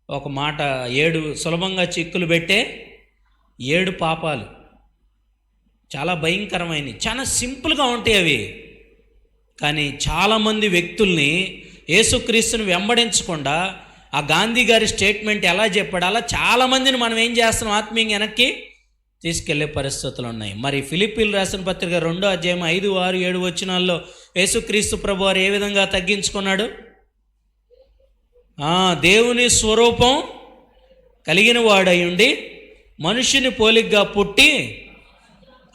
ఒక మాట, 7 సులభంగా చిక్కులు పెట్టే 7 పాపాలు, చాలా భయంకరమైనవి, చాలా సింపుల్గా ఉంటాయి అవి. కానీ చాలామంది వ్యక్తుల్ని యేసుక్రీస్తుని వెంబడించకుండా, ఆ గాంధీ గారి స్టేట్మెంట్ ఎలా చెప్పాడు అలా చాలామందిని మనం ఏం చేస్తున్నాం, ఆత్మీయంగా వెనక్కి తీసుకెళ్లే పరిస్థితులు ఉన్నాయి. మరి ఫిలిప్పీలు రాసిన పత్రిక 2వ అధ్యాయం 5, 6, 7 వచనాల్లో యేసుక్రీస్తు ప్రభువారు ఏ విధంగా తగ్గించుకున్నాడు? దేవుని స్వరూపం కలిగిన వాడయుండి మనుషుని పోలికగా పుట్టి,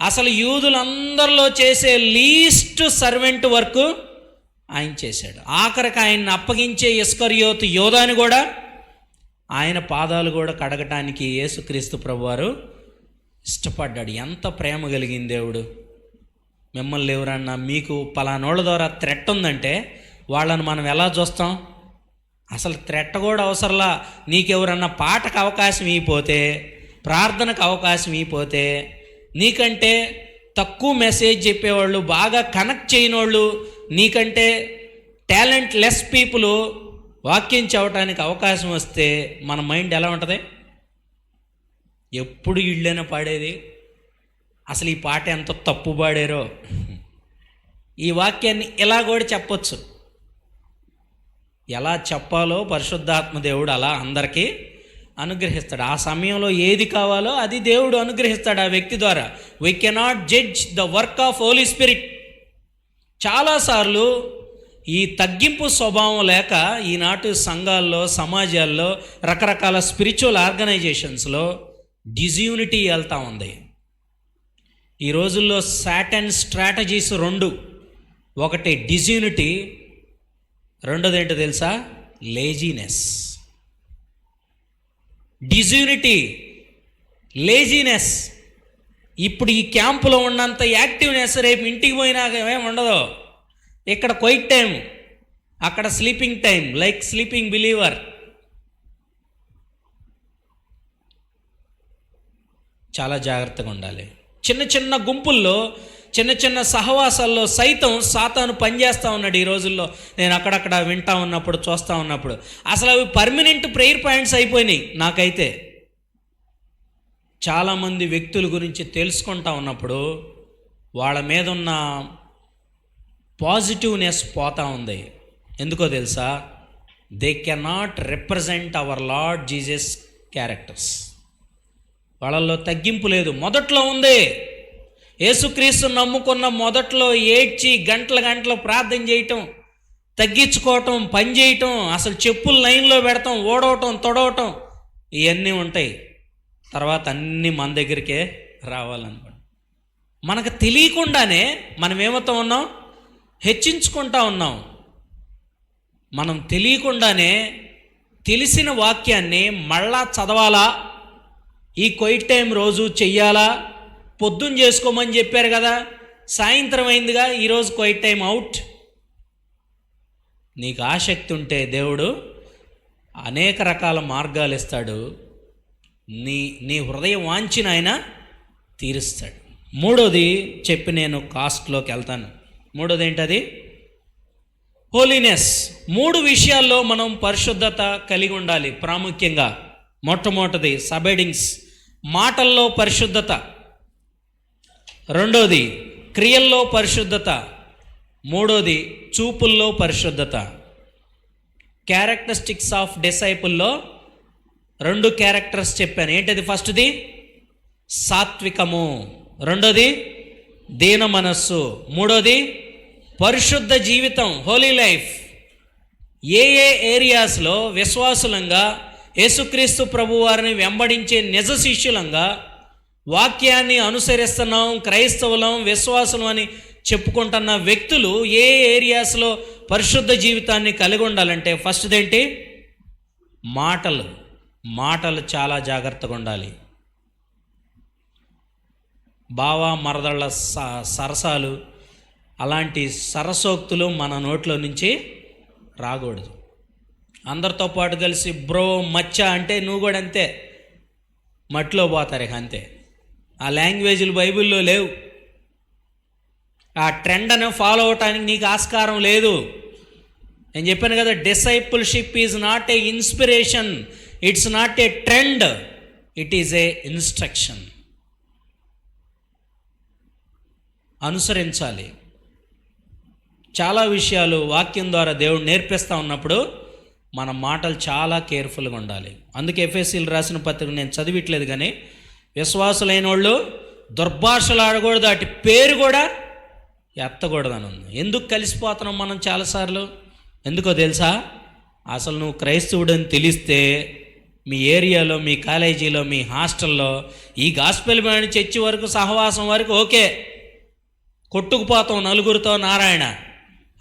అసలు యూదులందరిలో చేసే లీస్ట్ సర్వెంట్ వర్క్ ఆయన చేశాడు. ఆఖరికి ఆయన్ని అప్పగించే ఇస్కరియోతు యోధాని కూడా ఆయన పాదాలు కూడా కడగటానికి యేసుక్రీస్తు ప్రభువారు ఇష్టపడ్డాడు. ఎంత ప్రేమ కలిగింది దేవుడు. మిమ్మల్ని ఎవరన్నా మీకు పలానోళ్ళ ద్వారా థ్రెట్ ఉందంటే వాళ్ళని మనం ఎలా చూస్తాం? అసలు థ్రెట్ కూడా అవసరంలా. నీకెవరన్నా పాటకు అవకాశం ఇవ్వపోతే, ప్రార్థనకు అవకాశం ఇవ్వపోతే, నీకంటే తక్కువ మెసేజ్ చెప్పేవాళ్ళు, బాగా కనెక్ట్ చేయనోళ్ళు, నీకంటే టాలెంట్ లెస్ పీపుల్ వాక్యం చెప్పడానికి అవకాశం వస్తే మన మైండ్ ఎలా ఉంటుంది? ఎప్పుడు ఇళ్ళైనా పాడేది, అసలు ఈ పాట ఎంత తప్పు పాడారో. ఈ వాక్యాన్ని ఇలా కూడా చెప్పొచ్చు. ఎలా చెప్పాలో పరిశుద్ధాత్మ దేవుడు అలా అందరికీ అనుగ్రహిస్తాడు. ఆ సమయంలో ఏది కావాలో అది దేవుడు అనుగ్రహిస్తాడు ఆ వ్యక్తి ద్వారా. We cannot judge the work of Holy Spirit. చాలాసార్లు ఈ తగ్గింపు స్వభావం లేక ఈనాటి సంఘాల్లో, సమాజాల్లో, రకరకాల స్పిరిచువల్ ఆర్గనైజేషన్స్లో డిజ్యూనిటీ వెళ్తూ ఉంది. ఈ రోజుల్లో సాటన్ స్ట్రాటజీస్ 2. ఒకటి డిజ్యూనిటీ, రెండోది ఏంటో తెలుసా? లేజీనెస్. డిజ్యూనిటీ, లేజీనెస్. ఇప్పుడు ఈ క్యాంపులో ఉన్నంత యాక్టివ్నెస్ రేపు ఇంటికి పోయినాక ఏమి ఉండదు. ఇక్కడ క్వైట్ టైం, అక్కడ sleeping time, like sleeping believer. చాలా జాగ్రత్తగా ఉండాలి. చిన్న చిన్న గుంపుల్లో, చిన్న చిన్న సహవాసాల్లో సైతం సాతాను పనిచేస్తూ ఉన్నాడు ఈ రోజుల్లో. నేను అక్కడక్కడ వింటా ఉన్నప్పుడు, చూస్తూ ఉన్నప్పుడు అసలు అవి పర్మనెంట్ ప్రేయర్ పాయింట్స్ అయిపోయినాయి. నాకైతే చాలామంది వ్యక్తుల గురించి తెలుసుకుంటా ఉన్నప్పుడు వాళ్ళ మీద ఉన్న పాజిటివ్నెస్ పోతూ ఉంది. ఎందుకో తెలుసా? They cannot represent our Lord Jesus characters. వాళ్ళల్లో తగ్గింపు లేదు. మొదట్లో ఉంది. యేసుక్రీస్తు నమ్ముకున్న మొదట్లో ఏడ్చి గంటల గంటలు ప్రార్థన చేయటం, తగ్గించుకోవటం, పని చేయటం, అసలు చెప్పులు లైన్లో పెడతాం, ఓడవటం, తొడవటం, ఇవన్నీ ఉంటాయి. తర్వాత అన్నీ మన దగ్గరికే రావాలనుకోండి. మనకు తెలియకుండానే మనం ఏమవుతా ఉన్నాం? హెచ్చించుకుంటా ఉన్నాం. మనం తెలియకుండానే తెలిసిన వాక్యాన్ని మళ్ళా చదవాలా, ఈ క్వైట్ టైం రోజు చెయ్యాలా, పొద్దున్న చేసుకోమని చెప్పారు కదా, సాయంత్రం అయిందిగా, ఈరోజు క్వైట్ టైం అవుట్. నీకు ఆసక్తి ఉంటే దేవుడు అనేక రకాల మార్గాలు ఇస్తాడు. నీ హృదయం వాంఛిన ఆయన తీరుస్తాడు. మూడోది చెప్పి నేను కాస్ట్లోకి వెళ్తాను. మూడోది ఏంటది? హోలీనెస్. 3 విషయాల్లో మనం పరిశుద్ధత కలిగి ఉండాలి ప్రాముఖ్యంగా. మొట్టమొదటిది సబైడింగ్స్, మాటల్లో పరిశుద్ధత. రెండోది క్రియల్లో పరిశుద్ధత. మూడోది చూపుల్లో పరిశుద్ధత. క్యారెక్టరిస్టిక్స్ ఆఫ్ డిసైపుల్లో 2 క్యారెక్టర్స్ చెప్పాను. ఏంటది? ఫస్ట్ది సాత్వికము, రెండోది దీన మనస్సు, మూడోది పరిశుద్ధ జీవితం, హోలీ లైఫ్. ఏ ఏరియాస్లో విశ్వాసులంగా యేసుక్రీస్తు ప్రభు వారిని వెంబడించే నిజ శిష్యులంగా వాక్యాన్ని అనుసరిస్తున్నాం, క్రైస్తవులం, విశ్వాసులం అని చెప్పుకుంటున్న వ్యక్తులు ఏ ఏరియాస్లో పరిశుద్ధ జీవితాన్ని కలిగి ఉండాలంటే ఫస్ట్ది ఏంటి? మాటలు చాలా జాగ్రత్తగా ఉండాలి. బావ మరదళ్ళ సరసాలు, అలాంటి సరసోక్తులు మన నోట్లో నుంచి రాకూడదు. అందరితో పాటు కలిసి బ్రో మచ్చ అంటే నువ్వు కూడా అంతే, మట్టిలో పోతారు ఇక అంతే. ఆ లాంగ్వేజ్లు బైబిల్లో లేవు. ఆ ట్రెండ్ను ఫాలో అవటానికి నీకు ఆస్కారం లేదు. నేను చెప్పాను కదా, discipleship is not a inspiration, it's not a trend, it is A instruction. అనుసరించాలి. చాలా విషయాలు వాక్యం ద్వారా దేవుడు నేర్పిస్తూ ఉన్నప్పుడు మన మాటలు చాలా కేర్ఫుల్గా ఉండాలి. అందుకే ఎఫెసీయులకు రాసిన పత్రిక నేను చదివిట్లేదు, కానీ విశ్వాసులైన వాళ్ళు దుర్భాషలు ఆడకూడదు, అటు పేరు కూడా ఎత్తకూడదని ఉంది. ఎందుకు కలిసిపోతున్నాం మనం చాలాసార్లు? ఎందుకో తెలుసా? అసలు నువ్వు క్రైస్తవుడని తెలిస్తే మీ ఏరియాలో, మీ కాలేజీలో, మీ హాస్టల్లో ఈ గాస్పెల్ బ్యాండ్ చర్చి వరకు, సహవాసం వరకు ఓకే, కొట్టుకుపోతాం నలుగురితో నారాయణ.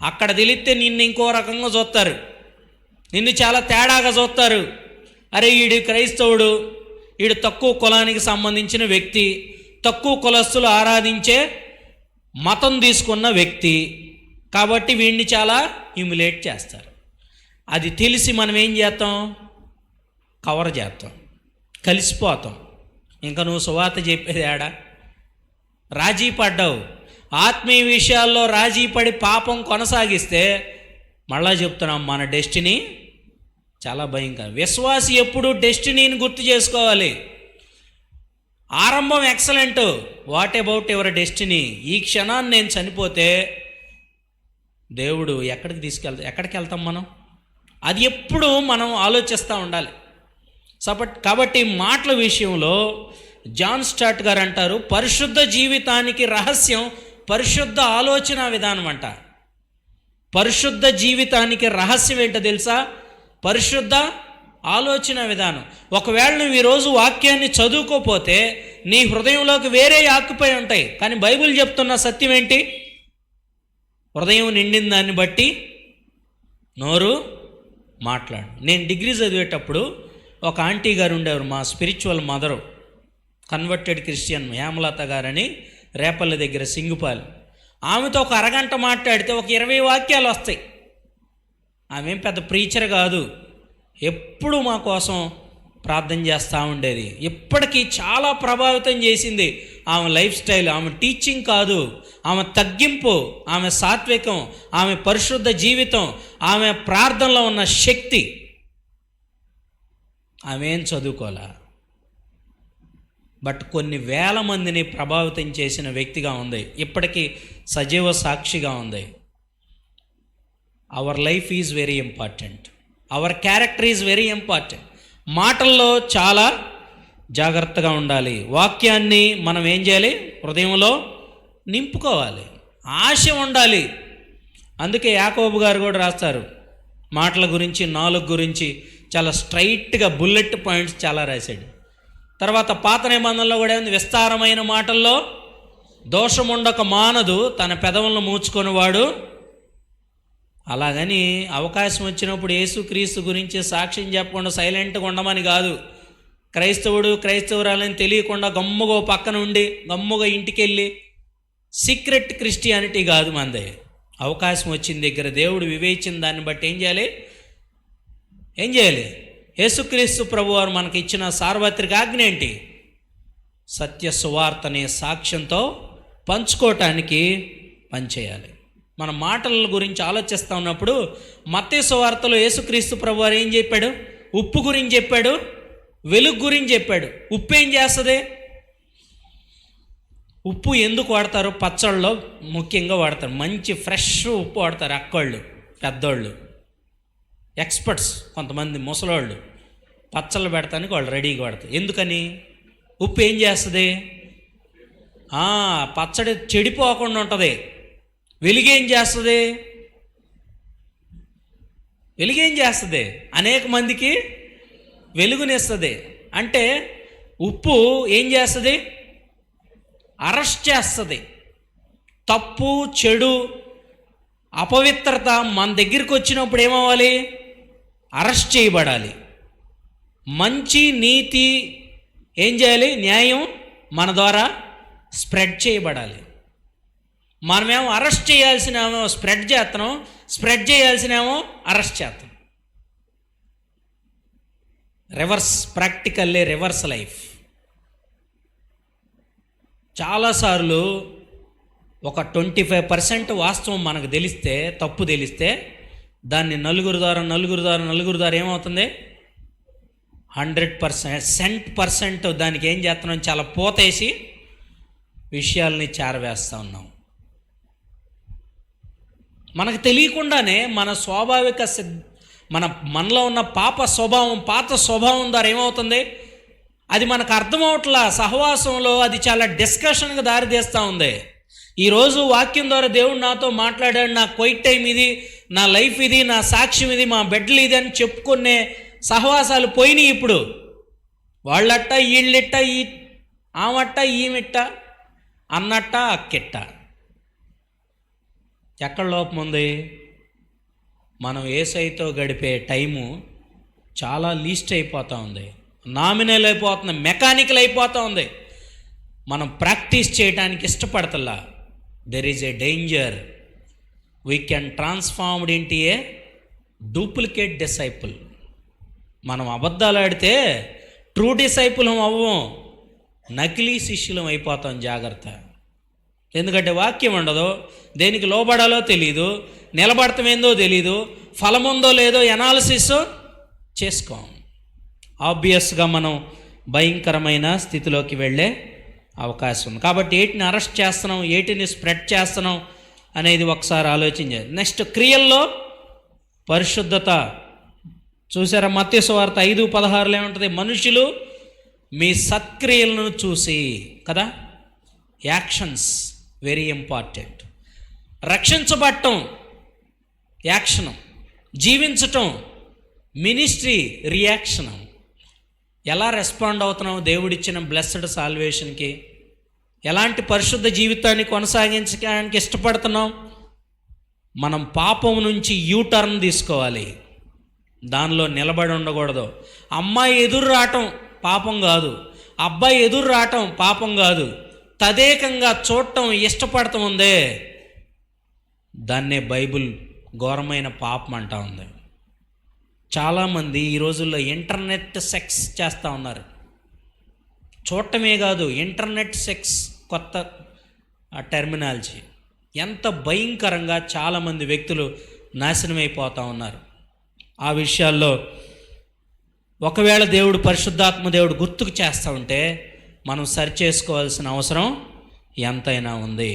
అక్కడ తెలిస్తే నిన్ను ఇంకో రకంగా చూస్తారు, నిన్ను చాలా తేడాగా చూస్తారు. అరే ఈడు క్రైస్తవుడు, ఈడు తక్కువ కులానికి సంబంధించిన వ్యక్తి, తక్కువ కులస్తులు ఆరాధించే మతం తీసుకున్న వ్యక్తి, కాబట్టి వీడిని చాలా హ్యూమిలేట్ చేస్తారు. అది తెలిసి మనం ఏం చేస్తాం? కవర్ చేస్తాం, కలిసిపోతాం. ఇంకా నువ్వు సువార్త చెప్పేది ఏడా? రాజీ పడ్డావు, ఆత్మీయ విషయాల్లో రాజీ పడి పాపం కొనసాగిస్తే, మళ్ళా చెప్తున్నాం, మన డెస్టినీ చాలా భయంకరం. విశ్వాసి ఎప్పుడు డెస్టినీని గుర్తు చేసుకోవాలి. ఆరంభం excellent, what about your destiny? ఈ క్షణాన్ని నేను చనిపోతే దేవుడు ఎక్కడికి వెళ్తాం మనం? అది ఎప్పుడు మనం ఆలోచిస్తూ ఉండాలి. కాబట్టి మాటల విషయంలో జాన్ స్టార్ట్ గారు అంటారు, పరిశుద్ధ జీవితానికి రహస్యం పరిశుద్ధ ఆలోచన విధానం అంట. పరిశుద్ధ జీవితానికి రహస్యం ఏంటో తెలుసా? పరిశుద్ధ ఆలోచన విధానం. ఒకవేళ నువ్వు ఈరోజు వాక్యాన్ని చదువుకోపోతే నీ హృదయంలోకి వేరే ఆకుపోయి ఉంటాయి, కానీ బైబిల్ చెప్తున్న సత్యం ఏంటి? హృదయం నిండిన దాన్ని బట్టి నోరు మాట్లాడు. నేను డిగ్రీ చదివేటప్పుడు ఒక ఆంటీ గారు ఉండేవారు, మా spiritual mother, converted Christian Hemalatha గారని, రేపల్లి దగ్గర సింగుపాలి. ఆమెతో ఒక అరగంట మాట్లాడితే ఒక 20 వాక్యాలు వస్తాయి. ఆమె ఏం పెద్ద ప్రీచర్ కాదు, ఎప్పుడు మా కోసం ప్రార్థన చేస్తూ ఉండేది. ఇప్పటికీ చాలా ప్రభావితం చేసింది ఆమె లైఫ్ స్టైల్, ఆమె టీచింగ్ కాదు, ఆమె తగ్గింపు, ఆమె సాత్వికం, ఆమె పరిశుద్ధ జీవితం, ఆమె ప్రార్థనలో ఉన్న శక్తి. ఆమె ఏం చదువుకోలే, బట్ కొన్ని వేల మందిని ప్రభావితం చేసిన వ్యక్తిగా ఉంది, ఇప్పటికీ సజీవ సాక్షిగా ఉంది. Our life is very important, our character is very important. మాటల్లో చాలా జాగ్రత్తగా ఉండాలి. వాక్యాన్ని మనం ఏం చేయాలి? హృదయంలో నింపుకోవాలి, ఆశ ఉండాలి. అందుకే యాకోబు గారు కూడా రాస్తారు మాటల గురించి, 4 గురించి చాలా స్ట్రైట్గా బుల్లెట్ పాయింట్స్ చాలా రాశాడు. తర్వాత పాత నిబంధనలో కూడా ఏముంది? విస్తారమైన మాటల్లో దోషముండక మానదు, తన పెదవులను మూచుకొనివాడు. అలాగని అవకాశం వచ్చినప్పుడు యేసుక్రీస్తు గురించి సాక్ష్యం చెప్పకుండా సైలెంట్గా ఉండమని కాదు. క్రైస్తవురాలని తెలియకుండా గమ్ముగా పక్కన ఉండి గమ్ముగా ఇంటికి వెళ్ళి సీక్రెట్ క్రిస్టియానిటీ కాదు మనది. అవకాశం వచ్చిన దగ్గర దేవుడు వివేచించిన దాన్ని బట్టి ఏం చేయాలి? యేసుక్రీస్తు ప్రభువారు మనకి ఇచ్చిన సార్వత్రిక ఆజ్ఞ ఏంటి? సత్య సువార్తని సాక్ష్యంతో పంచుకోవటానికి పనిచేయాలి. మన మాటల గురించి ఆలోచిస్తూ ఉన్నప్పుడు మత్తయి సువార్తలో యేసుక్రీస్తు ప్రభువారు ఏం చెప్పాడు? ఉప్పు గురించి చెప్పాడు, వెలుగు గురించి చెప్పాడు. ఉప్పు ఏం చేస్తుంది? ఉప్పు ఎందుకు వాడతారు? పచ్చళ్ళలో ముఖ్యంగా వాడతారు. మంచి ఫ్రెష్ ఉప్పు వాడతారు అక్కోళ్ళు, పెద్దోళ్ళు, ఎక్స్పర్ట్స్. కొంతమంది ముసలోళ్ళు పచ్చళ్ళు పెడతానికి వాళ్ళు రెడీగా వాడతారు. ఎందుకని? ఉప్పు ఏం చేస్తుంది? పచ్చడి చెడిపోకుండా ఉంటుంది. వెలుగేం చేస్తుంది? అనేక మందికి వెలుగునిస్తుంది. అంటే ఉప్పు ఏం చేస్తుంది? అరెస్ట్ చేస్తుంది. తప్పు, చెడు, అపవిత్రత మన దగ్గరికి వచ్చినప్పుడు ఏమవ్వాలి? అరెస్ట్ చేయబడాలి. మంచి, నీతి ఏం చేయాలి? న్యాయం మన ద్వారా స్ప్రెడ్ చేయబడాలి. మనమేమో అరెస్ట్ చేయాల్సినేమో స్ప్రెడ్ చేస్తున్నాం, స్ప్రెడ్ చేయాల్సినేమో అరెస్ట్ చేస్తాం. Reverse, practically reverse life. చాలాసార్లు ఒక 25% వాస్తవం మనకు తెలిస్తే, తప్పు తెలిస్తే, దాన్ని నలుగురు ద్వారా ఏమవుతుంది? 100% దానికి ఏం చేస్తున్నాం? చాలా పోతేసి విషయాల్ని చేరవేస్తూ ఉన్నాం. మనకు తెలియకుండానే మన స్వాభావిక మనలో ఉన్న పాత స్వభావం ద్వారా ఏమవుతుంది? అది మనకు అర్థమవట్లా. సహవాసంలో అది చాలా డిస్కషన్గా దారితీస్తూ ఉంది. ఈరోజు వాక్యం ద్వారా దేవుడు నాతో మాట్లాడాడు, నా క్వైట్ టైం ఇది, నా లైఫ్ ఇది, నా సాక్ష్యం ఇది, మా బెడ్లు ఇది అని చెప్పుకునే సహవాసాలు పోయినాయి. ఇప్పుడు వాళ్ళట్ట, వీళ్ళిట్ట, ఆమట్ట, ఈమిట్ట, అన్నట్ట, అక్కిట్ట. ఎక్కడ లోపం ఉంది? మనం యేసయ్యతో గడిపే టైము చాలా లీస్ట్ అయిపోతూ ఉంది, నామినల్ అయిపోతుంది, మెకానికల్ అయిపోతూ ఉంది. మనం ప్రాక్టీస్ చేయడానికి ఇష్టపడతల్లా. There is a danger. We can transformed into a duplicate disciple. మనం అబద్ధాలు ఆడితే ట్రూ డిసైపులం అవ్వం, నకిలీ శిష్యులం అయిపోతాం. జాగ్రత్త. ఎందుకంటే వాక్యం ఉండదు, దేనికి లోబడాలో తెలీదు, నిలబడటమేందో తెలీదు, ఫలముందో లేదో ఎనాలిసిస్ చేసుకోం. ఆబ్వియస్గా మనం భయంకరమైన స్థితిలోకి వెళ్ళే అవకాశం ఉంది. కాబట్టి ఏటిని అరెస్ట్ చేస్తున్నాం, ఏటిని స్ప్రెడ్ చేస్తున్నాం అనేది ఒకసారి ఆలోచించాలి. నెక్స్ట్, క్రియల్లో పరిశుద్ధత. చూసారా? మత్తయి సువార్త 5:16 ఏముంటుంది? మనుషులు మీ సత్క్రియలను చూసి, కదా, యాక్షన్స్ వెరీ ఇంపార్టెంట్. రక్షించబడటం యాక్షను, జీవించటం మినిస్ట్రీ రియాక్షను. ఎలా రెస్పాండ్ అవుతున్నాం దేవుడిచ్చిన బ్లెస్డ్ సాల్వేషన్కి? ఎలాంటి పరిశుద్ధ జీవితాన్ని కొనసాగించడానికి ఇష్టపడుతున్నాం? మనం పాపం నుంచి యూటర్న్ తీసుకోవాలి, దానిలో నిలబడి ఉండకూడదు. అమ్మాయి ఎదురు రావటం పాపం కాదు, అబ్బాయి ఎదురు రావటం పాపం కాదు, తదేకంగా చూడటం, ఇష్టపడటం ఉందే, దాన్నే బైబిల్ ఘోరమైన పాపం అంటా ఉంది. చాలామంది ఈ రోజుల్లో ఇంటర్నెట్ సెక్స్ చేస్తూ ఉన్నారు. చూడటమే కాదు, ఇంటర్నెట్ సెక్స్ కొత్త టెర్మినాలజీ. ఎంత భయంకరంగా చాలామంది వ్యక్తులు నాశనమైపోతూ ఉన్నారు. ఆ విషయాల్లో ఒకవేళ దేవుడు, పరిశుద్ధాత్మ దేవుడు గుర్తుకు చేస్తూ ఉంటే మనం సరి చేసుకోవాల్సిన అవసరం ఎంతైనా ఉంది.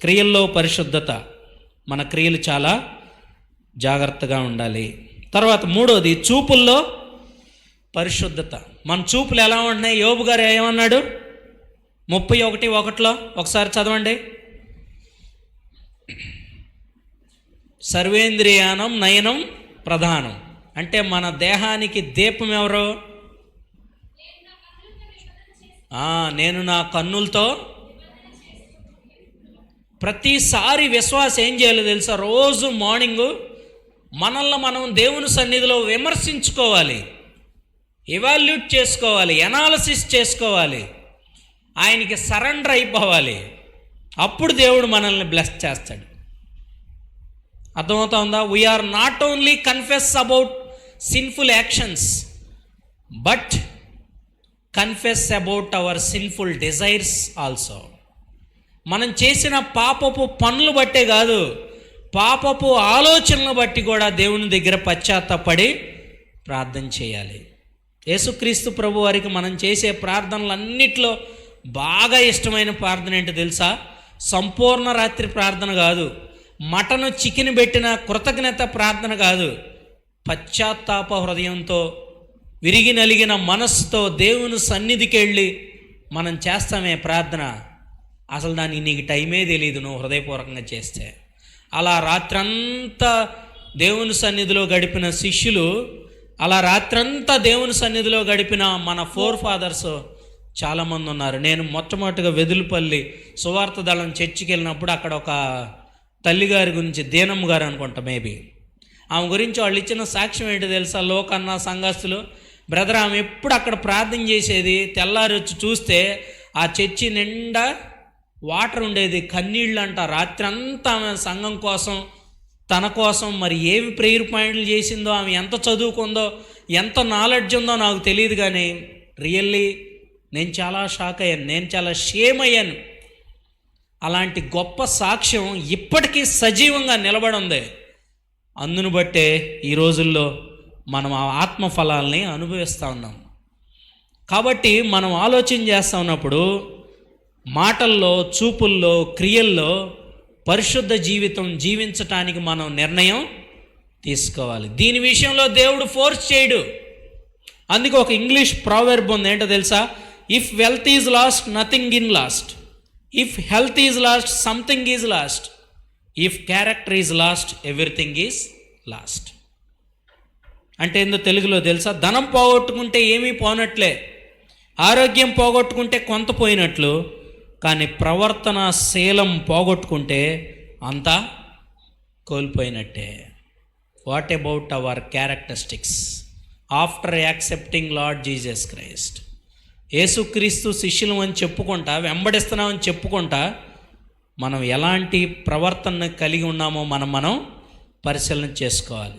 క్రియల్లో పరిశుద్ధత. మన క్రియలు చాలా జాగ్రత్తగా ఉండాలి. తర్వాత మూడోది, చూపుల్లో పరిశుద్ధత. మన చూపులు ఎలా ఉంటున్నాయి? యోబు గారు ఏమన్నాడు? 31:1 ఒకసారి చదవండి. సర్వేంద్రియానం నయనం ప్రధానం. అంటే మన దేహానికి దీపం ఎవరు? నేను నా కన్నులతో. ప్రతిసారి విశ్వాసం ఏం చేయాలో తెలుసా? రోజు మార్నింగు మనల్ని మనం దేవుని సన్నిధిలో విమర్శించుకోవాలి, ఎవాల్యూట్ చేసుకోవాలి, ఎనాలిసిస్ చేసుకోవాలి, ఆయనకి సరెండర్ అయిపోవాలి. అప్పుడు దేవుడు మనల్ని బ్లెస్ చేస్తాడు. అర్థమవుతుందా? We are not only confess about sinful actions, but confess about our sinful desires also. మనం చేసిన పాపపు పనులు బట్టే కాదు, పాపపు ఆలోచనలు బట్టి కూడా దేవుని దగ్గర పశ్చాత్తాపడి ప్రార్థన చేయాలి. యేసుక్రీస్తు ప్రభు వారికి మనం చేసే ప్రార్థనలన్నిట్లో బాగా ఇష్టమైన ప్రార్థన ఏంటో తెలుసా? సంపూర్ణ రాత్రి ప్రార్థన కాదు, మటను చికెన్ పెట్టిన కృతజ్ఞత ప్రార్థన కాదు, పశ్చాత్తాప హృదయంతో, విరిగి నలిగిన మనస్సుతో దేవుని సన్నిధికి వెళ్ళి మనం చేస్తామే ప్రార్థన. అసలు దానికి నీకు టైమే తెలియదు నువ్వు హృదయపూర్వకంగా చేస్తే. అలా రాత్రంతా దేవుని సన్నిధిలో గడిపిన శిష్యులు, అలా రాత్రంతా దేవుని సన్నిధిలో గడిపిన మన ఫోర్ ఫాదర్స్ చాలామంది ఉన్నారు. నేను మొట్టమొదటిగా వెదులుపల్లి సువార్త దళం చర్చికి వెళ్ళినప్పుడు అక్కడ ఒక తల్లిగారి గురించి, దీనమ్మ గారు అనుకుంటా మేబీ, ఆమె గురించి వాళ్ళు ఇచ్చిన సాక్ష్యం ఏంటో తెలుసా? లోకన్న సంఘస్థులు, బ్రదర్, ఆమె ఎప్పుడు అక్కడ ప్రార్థన చేసేది, తెల్లారి వచ్చి చూస్తే ఆ చర్చి నిండా వాటర్ ఉండేది, కన్నీళ్ళు అంట. రాత్రి అంతా ఆమె సంఘం కోసం, తన కోసం మరి ఏమి ప్రేయర్ పాయింట్లు చేసిందో, ఆమె ఎంత చదువుకుందో, ఎంత నాలెడ్జ్ ఉందో నాకు తెలియదు. కానీ రియల్లీ నేను చాలా షాక్ అయ్యాను, నేను చాలా షేమ్ అయ్యాను. అలాంటి గొప్ప సాక్ష్యం ఇప్పటికీ సజీవంగా నిలబడి ఉంది. అందును బట్టే ఈ రోజుల్లో మనం ఆ ఆత్మఫలాల్ని అనుభవిస్తూ ఉన్నాం. కాబట్టి మనం ఆలోచన చేస్తూ ఉన్నప్పుడు మాటల్లో, చూపుల్లో, క్రియల్లో పరిశుద్ధ జీవితం జీవించటానికి మనం నిర్ణయం తీసుకోవాలి. దీని విషయంలో దేవుడు ఫోర్స్ చేయడు. అందుకే ఒక ఇంగ్లీష్ ప్రావెర్బ్ ఉంది, ఏంటో తెలుసా? If wealth is lost, nothing in last. If health is lost, something is lost. If character is lost, everything is lost. అంటే ఏందో తెలుగులో తెలుసా? ధనం పోగొట్టుకుంటే ఏమీ పోనట్లే, ఆరోగ్యం పోగొట్టుకుంటే కొంత పోయినట్లు, కానీ ప్రవర్తన శీలం పోగొట్టుకుంటే అంతా కోల్పోయినట్టే. What about our characteristics after accepting Lord Jesus Christ? యేసుక్రీస్తు శిష్యులు అని చెప్పుకుంటా, వెంబడిస్తున్నామని చెప్పుకుంటా, మనం ఎలాంటి ప్రవర్తన కలిగి ఉన్నామో మనం పరిశీలన చేసుకోవాలి.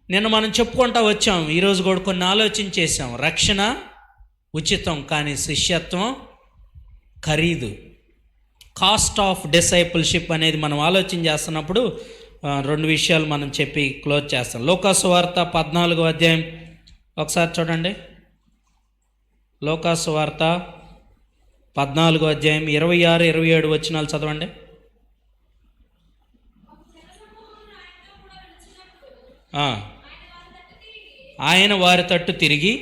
నిన్న మనం చెప్పుకుంటా వచ్చాం, ఈరోజు కూడా కొన్ని ఆలోచన చేసాం. రక్షణ ఉచితం, కానీ శిష్యత్వం ఖరీదు. కాస్ట్ ఆఫ్ డిసైపుల్షిప్ అనేది మనం ఆలోచన చేస్తున్నప్పుడు రెండు విషయాలు మనం చెప్పి క్లోజ్ చేస్తాం. లూకాసు వార్త 14వ అధ్యాయం ఒకసారి చూడండి. లూకాసు వార్త 14వ అధ్యాయం 26, 27 వచనాలు చదవండి. ఆయన వారి తట్టు తిరిగి,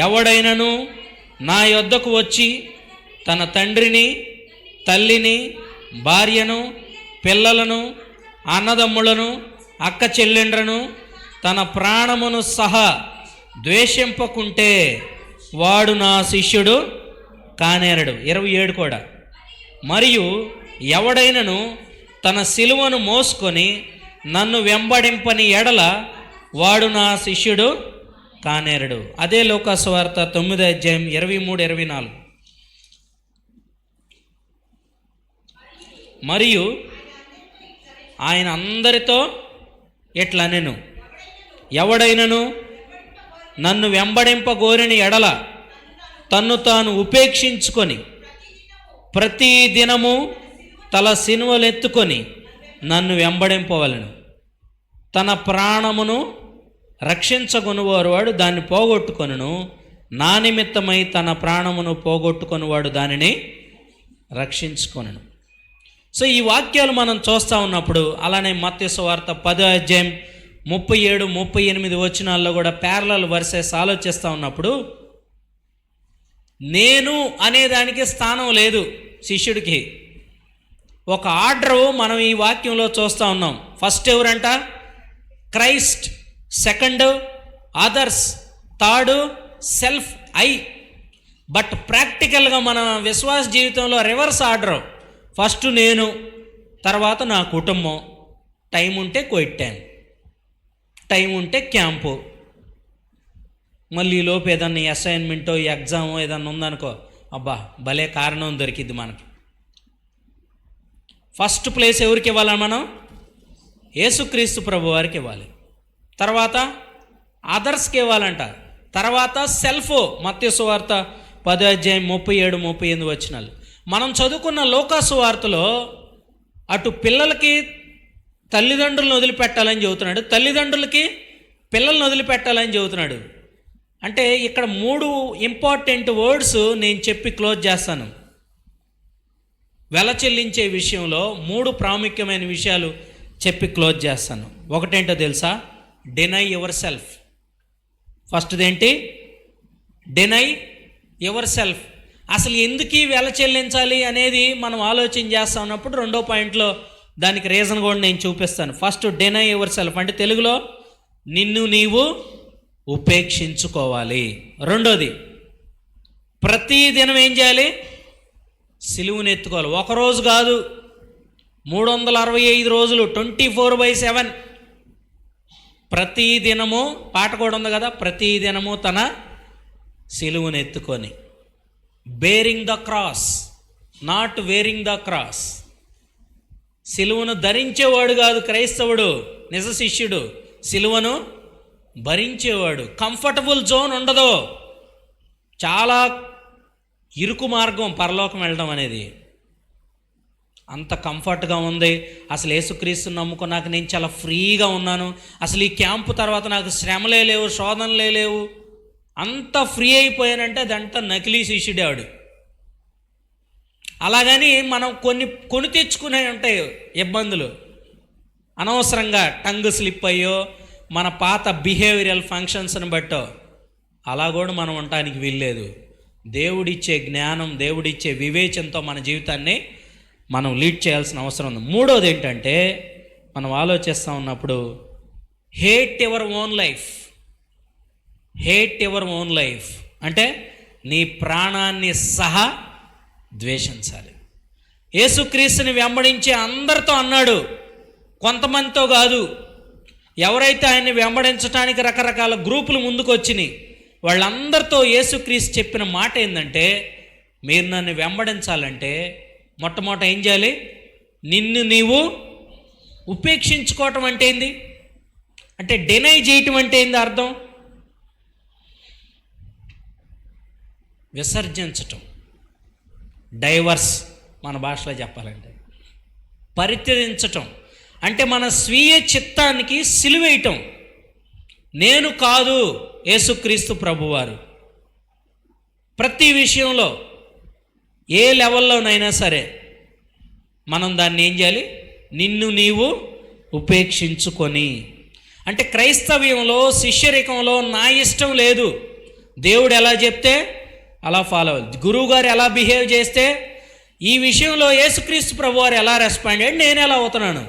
ఎవడైనను నా యొద్దకు వచ్చి తన తండ్రిని, తల్లిని, భార్యను, పిల్లలను, అన్నదమ్ములను, అక్క చెల్లెండ్రను, తన ప్రాణమును సహా ద్వేషింపకుంటే వాడు నా శిష్యుడు కానేరడు. 27 కూడా. మరియు ఎవడైనను తన సిలువను మోసుకొని నన్ను వెంబడింపని ఎడల వాడు నా శిష్యుడు కానేరడు. అదే లూకాసు వార్త 9వ అధ్యాయం 23, 24. మరియు ఆయన అందరితో ఎట్లా నేను, ఎవడైనను నన్ను వెంబడింపగోరిని ఎడల తన్ను తాను ఉపేక్షించుకొని ప్రతి దినము తల సినువలెత్తుకొని నన్ను తన ప్రాణమును రక్షించగొనువాడు దాన్ని పోగొట్టుకొనును, నా నిమిత్తమై తన ప్రాణమును పోగొట్టుకొనివాడు దానిని రక్షించుకొనును. సో ఈ వాక్యాలు మనం చూస్తూ ఉన్నప్పుడు, అలానే మత్తయి సువార్త 10వ అధ్యాయం 37, 38 వచనాల్లో కూడా ప్యారలల్ వర్సెస్ ఆలోచిస్తూ ఉన్నప్పుడు, నేను అనేదానికి స్థానం లేదు శిష్యుడికి. ఒక ఆర్డరు మనం ఈ వాక్యంలో చూస్తూ ఉన్నాం. ఫస్ట్ ఎవరంట? Christ. Second others. Third self, I. But ప్రాక్టికల్గా మన విశ్వాస జీవితంలో రివర్స్ ఆర్డరు. ఫస్ట్ నేను, తర్వాత నా కుటుంబం, టైం ఉంటే క్వైట్ టైం, టైం ఉంటే క్యాంపు, మళ్ళీ ఈలోపు ఏదన్నా అసైన్మెంటో ఎగ్జామో ఏదన్నా ఉందనుకో, అబ్బా భలే కారణం దొరికింది మనకి. ఫస్ట్ ప్లేస్ ఎవరికి ఇవ్వాలి? మనం యేసుక్రీస్తు ప్రభు వారికి ఇవ్వాలి. తర్వాత అదర్స్కి ఇవ్వాలంట. తర్వాత సెల్ఫ్. మత్తయి సువార్త 10వ అధ్యాయం 37, 38 వచనాలు. మనం చదువుకున్న లూకాసు వార్తలో అటు పిల్లలకి తల్లిదండ్రులను వదిలిపెట్టాలని చెబుతున్నాడు, తల్లిదండ్రులకి పిల్లల్ని వదిలిపెట్టాలని చెబుతున్నాడు. అంటే ఇక్కడ 3 ఇంపార్టెంట్ వర్డ్స్ నేను చెప్పి క్లోజ్ చేస్తాను. వెల చెల్లించే విషయంలో 3 ప్రాముఖ్యమైన విషయాలు చెప్పి క్లోజ్ చేస్తాను. ఒకటేంటో తెలుసా? Deny your self. ఫస్ట్ది ఏంటి? Deny your self. అసలు ఎందుకు వెల చెల్లించాలి అనేది మనం ఆలోచన చేస్తా ఉన్నప్పుడు రెండో పాయింట్లో దానికి రీజన్ కూడా నేను చూపిస్తాను. ఫస్ట్ డినై యువర్ సెల్ఫ్ అంటే తెలుగులో నిన్ను నీవు ఉపేక్షించుకోవాలి. రెండోది ప్రతి దినం ఏం చేయాలి? సిలువుని ఎత్తుకోవాలి. ఒకరోజు కాదు, 365 రోజులు, 24/7 ప్రతి దినము. పాట కూడా ఉంది కదా, ప్రతి దినము తన సిలువుని ఎత్తుకొని, bearing the cross. Not wearing the cross. సిలువను ధరించేవాడు కాదు క్రైస్తవుడు, నిజ శిష్యుడు. సిలువను భరించేవాడు. కంఫర్టబుల్ జోన్ ఉండదు. చాలా ఇరుకు మార్గం పరలోకం వెళ్ళడం అనేది. అంత కంఫర్ట్గా ఉంది. అసలు యేసుక్రీస్తుని నమ్ముకున్నాక నేను చాలా ఫ్రీగా ఉన్నాను. అసలు ఈ క్యాంపు తర్వాత నాకు శ్రమలే లేవు, శోధనలే లేవు, అంత ఫ్రీ అయిపోయానంటే అదంతా నకిలీ శిష్యుడే వాడు. అలాగని మనం కొని తెచ్చుకునే ఉంటాయి ఇబ్బందులు, అనవసరంగా టంగ్ స్లిప్ అయ్యో మన పాత బిహేవియరల్ ఫంక్షన్స్ని బట్టో అలా కూడా మనం ఉండటానికి వీల్లేదు. దేవుడిచ్చే జ్ఞానం, దేవుడిచ్చే వివేచనతో మన జీవితాన్ని మనం లీడ్ చేయాల్సిన అవసరం ఉంది. మూడోది ఏంటంటే, మనం ఆలోచిస్తూ ఉన్నప్పుడు hate your own life. Hate your own life అంటే నీ ప్రాణాన్ని సహా ద్వేషించాలి. యేసుక్రీస్తుని వెంబడించే అందరితో అన్నాడు, కొంతమందితో కాదు. ఎవరైతే ఆయన్ని వెంబడించడానికి రకరకాల గ్రూపులు ముందుకు వచ్చినాయి, వాళ్ళందరితో యేసుక్రీస్తు చెప్పిన మాట ఏంటంటే, మీరు నన్ను వెంబడించాలంటే మొట్టమొదట ఏం చేయాలి? నిన్ను నీవు ఉపేక్షించుకోవటం అంటే ఏంది? అంటే డినై చేయటం అంటే ఏంది అర్థం? విసర్జించటం, డైవర్స్ మన భాషలో చెప్పాలంటే. పరిత్యజించటం అంటే మన స్వీయ చిత్తానికి సిలువేయటం. నేను కాదు, యేసుక్రీస్తు ప్రభువారు. ప్రతి విషయంలో ఏ లెవెల్లోనైనా సరే మనం దాన్ని ఏం చేయాలి? నిన్ను నీవు ఉపేక్షించుకొని. అంటే క్రైస్తవ్యంలో, శిష్యరికంలో నా ఇష్టం లేదు. దేవుడు ఎలా చెప్తే అలా ఫాలో అవ్వాలి. గురువుగారు ఎలా బిహేవ్ చేస్తే, ఈ విషయంలో యేసుక్రీస్తు ప్రభువారు ఎలా రెస్పాండ్ అయ్యాడు, నేను ఎలా అవుతున్నాను.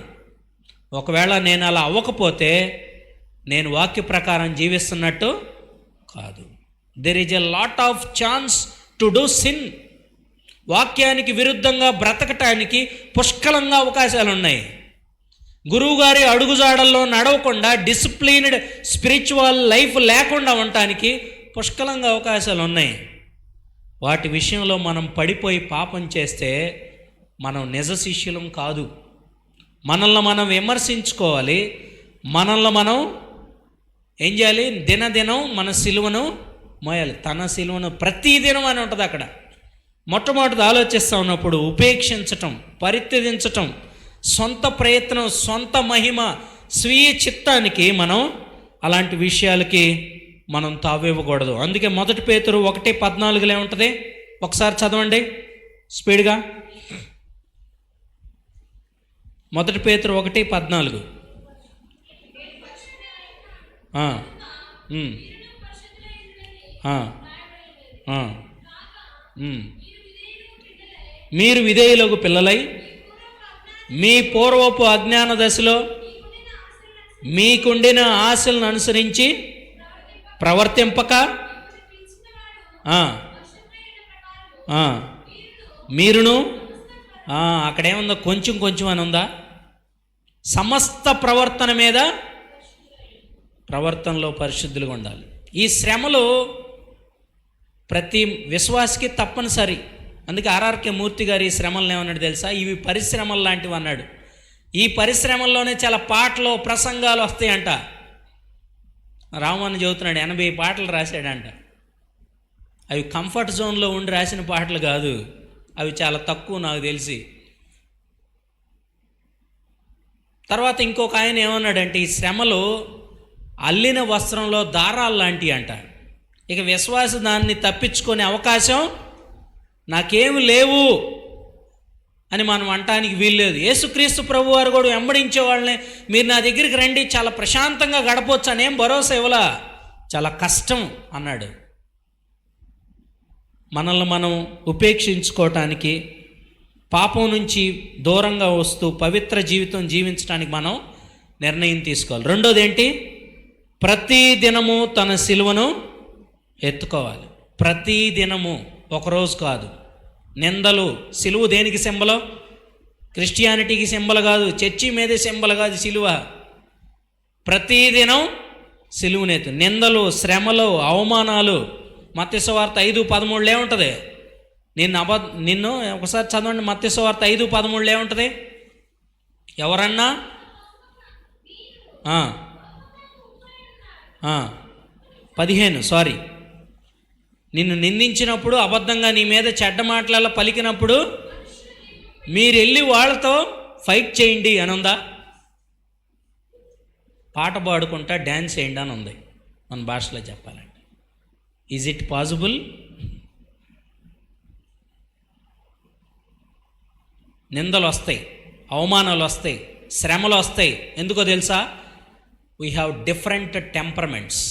ఒకవేళ నేను అలా అవ్వకపోతే నేను వాక్య ప్రకారం జీవిస్తున్నట్టు కాదు. There is a lot of chance to do sin. వాక్యానికి విరుద్ధంగా బ్రతకటానికి పుష్కలంగా అవకాశాలు ఉన్నాయి. గురువుగారి అడుగుజాడల్లో నడవకుండా డిసిప్లిన్డ్ స్పిరిచువల్ లైఫ్ లేకుండా ఉండటానికి పుష్కలంగా అవకాశాలు ఉన్నాయి. వాటి విషయంలో మనం పడిపోయి పాపం చేస్తే మనం నిజ శిష్యులం కాదు. మనల్ని మనం విమర్శించుకోవాలి. మనల్ని మనం ఏం చేయాలి? దినదినం మన సిలువను మోయాలి. తన సిలువను ప్రతిదినం అని ఉంటుంది అక్కడ. మొట్టమొదటి ఆలోచిస్తూ ఉన్నప్పుడు ఉపేక్షించటం, పరిత్యజించటం, సొంత ప్రయత్నం, సొంత మహిమ, స్వీయ చిత్తానికి మనం అలాంటి విషయాలకి మనం తావివ్వకూడదు. అందుకే 1 పేతురు 1:14 ఏముంటుంది? ఒకసారి చదవండి స్పీడ్గా. 1 పేతురు 1:14. మీరు విధేయులకు పిల్లలై మీ పూర్వపు అజ్ఞాన దశలో మీకుండిన ఆశలను అనుసరించి ప్రవర్తింపక మీరును అక్కడేముందో కొంచెం కొంచెం అని ఉందా? సమస్త ప్రవర్తన మీద ప్రవర్తనలో పరిశుద్ధులుగా ఉండాలి. ఈ శ్రమలు ప్రతి విశ్వాసికి తప్పనిసరి. అందుకే ఆర్ఆర్కే మూర్తి గారు ఈ శ్రమలను ఏమన్నాడు తెలుసా? ఇవి పరిశ్రమలు లాంటివి అన్నాడు. ఈ పరిశ్రమల్లోనే చాలా పాటలు, ప్రసంగాలు వస్తాయంట. రామన్ చెబుతున్నాడు 80 పాటలు రాశాడంట. అవి కంఫర్ట్ జోన్లో ఉండి రాసిన పాటలు కాదు, అవి చాలా తక్కువ నాకు తెలిసి. తర్వాత ఇంకొక ఆయన ఏమన్నాడంటే, ఈ శ్రమలు అల్లిన వస్త్రంలో దారాలు లాంటివి అంట. ఇక విశ్వాస దాన్ని తప్పించుకునే అవకాశం నాకేమి లేవు అని మనం అనటానికి వీల్లేదు. యేసుక్రీస్తు ప్రభు వారు కూడా వెంబడించే వాళ్ళని మీరు నా దగ్గరికి రండి, చాలా ప్రశాంతంగా గడపవచ్చు అనేం భరోసా ఇవ్వలా, చాలా కష్టం అన్నాడు. మనల్ని మనం ఉపేక్షించుకోవటానికి, పాపం నుంచి దూరంగా వస్తూ పవిత్ర జీవితం జీవించడానికి మనం నిర్ణయం తీసుకోవాలి. రెండోది ఏంటి? ప్రతి దినము తన సిలువను ఎత్తుకోవాలి. ప్రతి దినము, ఒకరోజు కాదు. నిందలు, సిలువ దేనికి సింబలో? క్రిస్టియానిటీకి సింబల్ కాదు, చర్చి మీదే సింబల్ కాదు సిలువ. ప్రతిదినం సిలువనెత్తు. నిందలు, శ్రమలు, అవమానాలు. మత్తయి సువార్త 5:13 ఏముంటుంది? నిన్ను ఒకసారి చదవండి, మత్తయి సువార్త 5:13 ఏముంటుంది? ఎవరన్నా 15 నిన్ను నిందించినప్పుడు, అబద్ధంగా నీ మీద చెడ్డ మాటలలో పలికినప్పుడు మీరు వెళ్ళి వాళ్ళతో ఫైట్ చేయండి అని ఉందా? పాట పాడుకుంటా డ్యాన్స్ చేయండి అని ఉంది మన భాషలో చెప్పాలంటే. Is it possible? నిందలు వస్తాయి, అవమానాలు వస్తాయి, శ్రమలు వస్తాయి. ఎందుకో తెలుసా? We have different temperaments,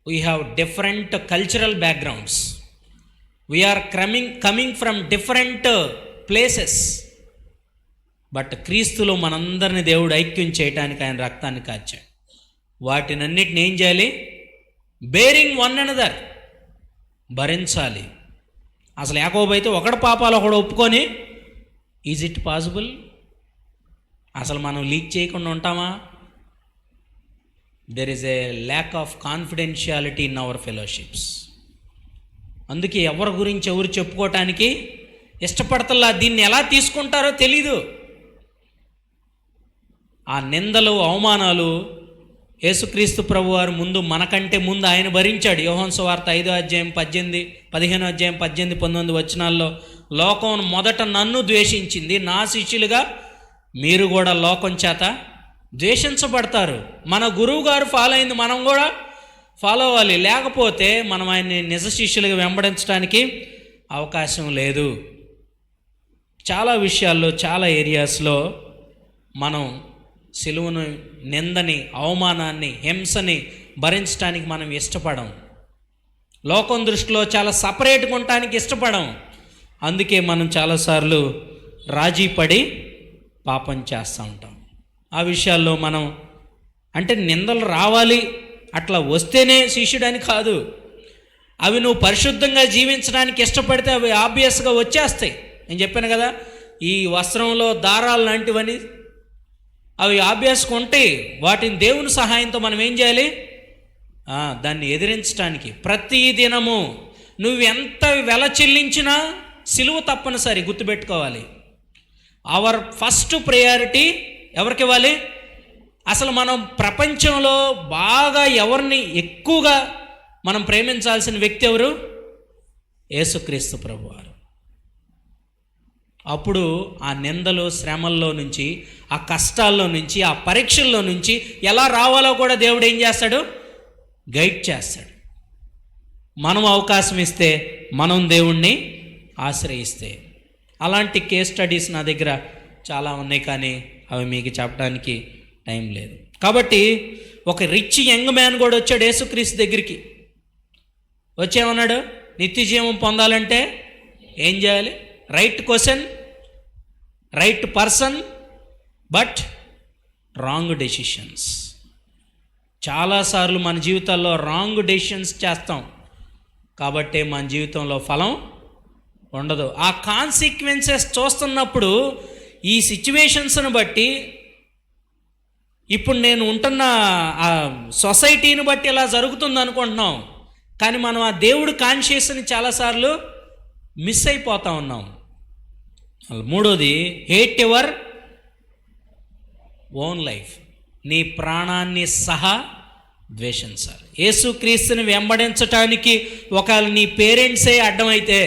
we have different cultural backgrounds, we are coming from different places. But క్రీస్తులో మనందరినీ దేవుడు ఐక్యం చేయడానికి ఆయన రక్తాన్ని కార్చాడు. వాటినన్నిటిని ఏం చేయాలి? బేరింగ్ వన్ అనదర్, భరించాలి. అసలు యాకోబు అయితే ఒకటి పాపాలు ఒకడు ఒప్పుకొని, ఈజ్ ఇట్ పాసిబుల్? అసలు మనం లీక్ చేయకుండా ఉంటామా? There is A lack of confidentiality in our fellowships. అందుకే ఎవరి గురించి ఎవరు చెప్పుకోవటానికి ఇష్టపడతల్లా. దీన్ని ఎలా తీసుకుంటారో తెలీదు. ఆ నిందలు, అవమానాలు యేసుక్రీస్తు ప్రభువారు మనకంటే ముందు ఆయన భరించాడు. యోహాను సువార్త 5:15-19 వచనాల్లో, లోకం మొదట నన్ను ద్వేషించింది, నా శిష్యులుగా మీరు కూడా లోకం చేత ద్వేషించబడతారు. మన గురువు గారు ఫాలో అయింది మనం కూడా ఫాలో అవ్వాలి, లేకపోతే మనం ఆయన్ని నిజ శిష్యులుగా వెంబడించడానికి అవకాశం లేదు. చాలా విషయాల్లో, చాలా ఏరియాస్లో మనం సిలువను, నిందని, అవమానాన్ని, హింసని భరించడానికి మనం ఇష్టపడం. లోకం దృష్టిలో చాలా సపరేట్గా ఉండటానికి ఇష్టపడం. అందుకే మనం చాలాసార్లు రాజీ పడి పాపం చేస్తూ ఉంటాం. ఆ విషయాల్లో మనం అంటే నిందలు రావాలి, అట్లా వస్తేనే శిష్యుడని కాదు. అవి నువ్వు పరిశుద్ధంగా జీవించడానికి ఇష్టపడితే అవి ఆబ్వియస్గా వచ్చేస్తాయి. నేను చెప్పాను కదా, ఈ వస్త్రంలో దారాలు లాంటివని అవి ఆబ్వియస్గా ఉంటాయి. వాటిని దేవుని సహాయంతో మనం ఏం చేయాలి? దాన్ని ఎదిరించడానికి ప్రతి దినము నువ్వెంత వెల చెల్లించినా సిలువ తప్పనిసరి, గుర్తుపెట్టుకోవాలి. అవర్ ఫస్ట్ ప్రయారిటీ ఎవరికి ఇవ్వాలి? అసలు మనం ప్రపంచంలో బాగా ఎవరిని ఎక్కువగా మనం ప్రేమించాల్సిన వ్యక్తి ఎవరు? యేసుక్రీస్తు ప్రభువారు. అప్పుడు ఆ నిందలు, శ్రమల్లో నుంచి, ఆ కష్టాల్లో నుంచి, ఆ పరీక్షల్లో నుంచి ఎలా రావాలో కూడా దేవుడు ఏం చేస్తాడు? గైడ్ చేస్తాడు. మనం అవకాశం ఇస్తే, మనం దేవుణ్ణి ఆశ్రయిస్తే. అలాంటి కేస్ స్టడీస్ నా దగ్గర చాలా ఉన్నాయి, కానీ అవి మీకు చెప్పడానికి టైం లేదు. కాబట్టి ఒక రిచ్ యంగ్ మ్యాన్ కూడా వచ్చాడు యేసుక్రీస్తు దగ్గరికి. వచ్చేమన్నాడు? నిత్య జీవం పొందాలంటే ఏం చేయాలి? Right question, right person, but wrong decisions. చాలాసార్లు మన జీవితాల్లో రాంగ్ డెసిషన్స్ చేస్తాం, కాబట్టి మన జీవితంలో ఫలం ఉండదు. ఆ కాన్సిక్వెన్సెస్ చూస్తున్నప్పుడు ఈ సిచ్యువేషన్స్ని బట్టి, ఇప్పుడు నేను ఉంటున్న ఆ సొసైటీని బట్టి ఇలా జరుగుతుంది అనుకుంటున్నాం, కానీ మనం ఆ దేవుడు కాన్షియస్ని చాలాసార్లు మిస్ అయిపోతూ ఉన్నాం. మూడోది, హేట్ యువర్ ఓన్ లైఫ్. నీ ప్రాణాన్ని సహా ద్వేషించాలి. యేసుక్రీస్తుని వెంబడించటానికి ఒకవేళ నీ పేరెంట్సే అడ్డమైతే,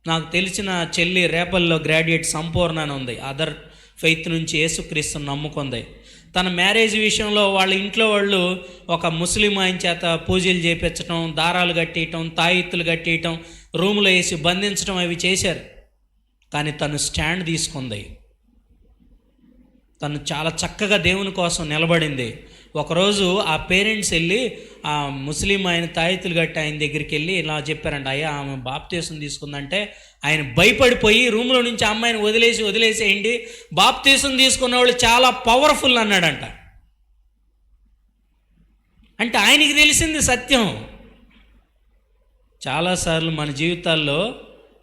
నాకు తెలిసిన చెల్లి రేపల్లో గ్రాడ్యుయేట్ సంపూర్ణ అని ఉంది, అదర్ ఫెయిత్ నుంచి యేసుక్రీస్తుని నమ్ముకుంది. తన మ్యారేజ్ విషయంలో వాళ్ళ ఇంట్లో వాళ్ళు ఒక ముస్లిం ఆయన చేత పూజలు చేయించడం, దారాలు కట్టేయటం, తాయిత్తులు కట్టేయటం, రూములో వేసి బంధించడం అవి చేశారు. కానీ తను స్టాండ్ తీసుకుంది. తను చాలా చక్కగా దేవుని కోసం నిలబడింది. ఒకరోజు ఆ పేరెంట్స్ వెళ్ళి ఆ ముస్లిం ఆయన తాయితులు గట్టి ఆయన దగ్గరికి వెళ్ళి ఇలా చెప్పారంట, అయ్యా ఆమె బాప్తీసం తీసుకుందంటే ఆయన భయపడిపోయి రూమ్లో నుంచి అమ్మాయిని వదిలేసేయండి, బాప్తీసం తీసుకున్న వాళ్ళు చాలా పవర్ఫుల్ అన్నాడంట. అంటే ఆయనకి తెలిసింది సత్యం. చాలాసార్లు మన జీవితాల్లో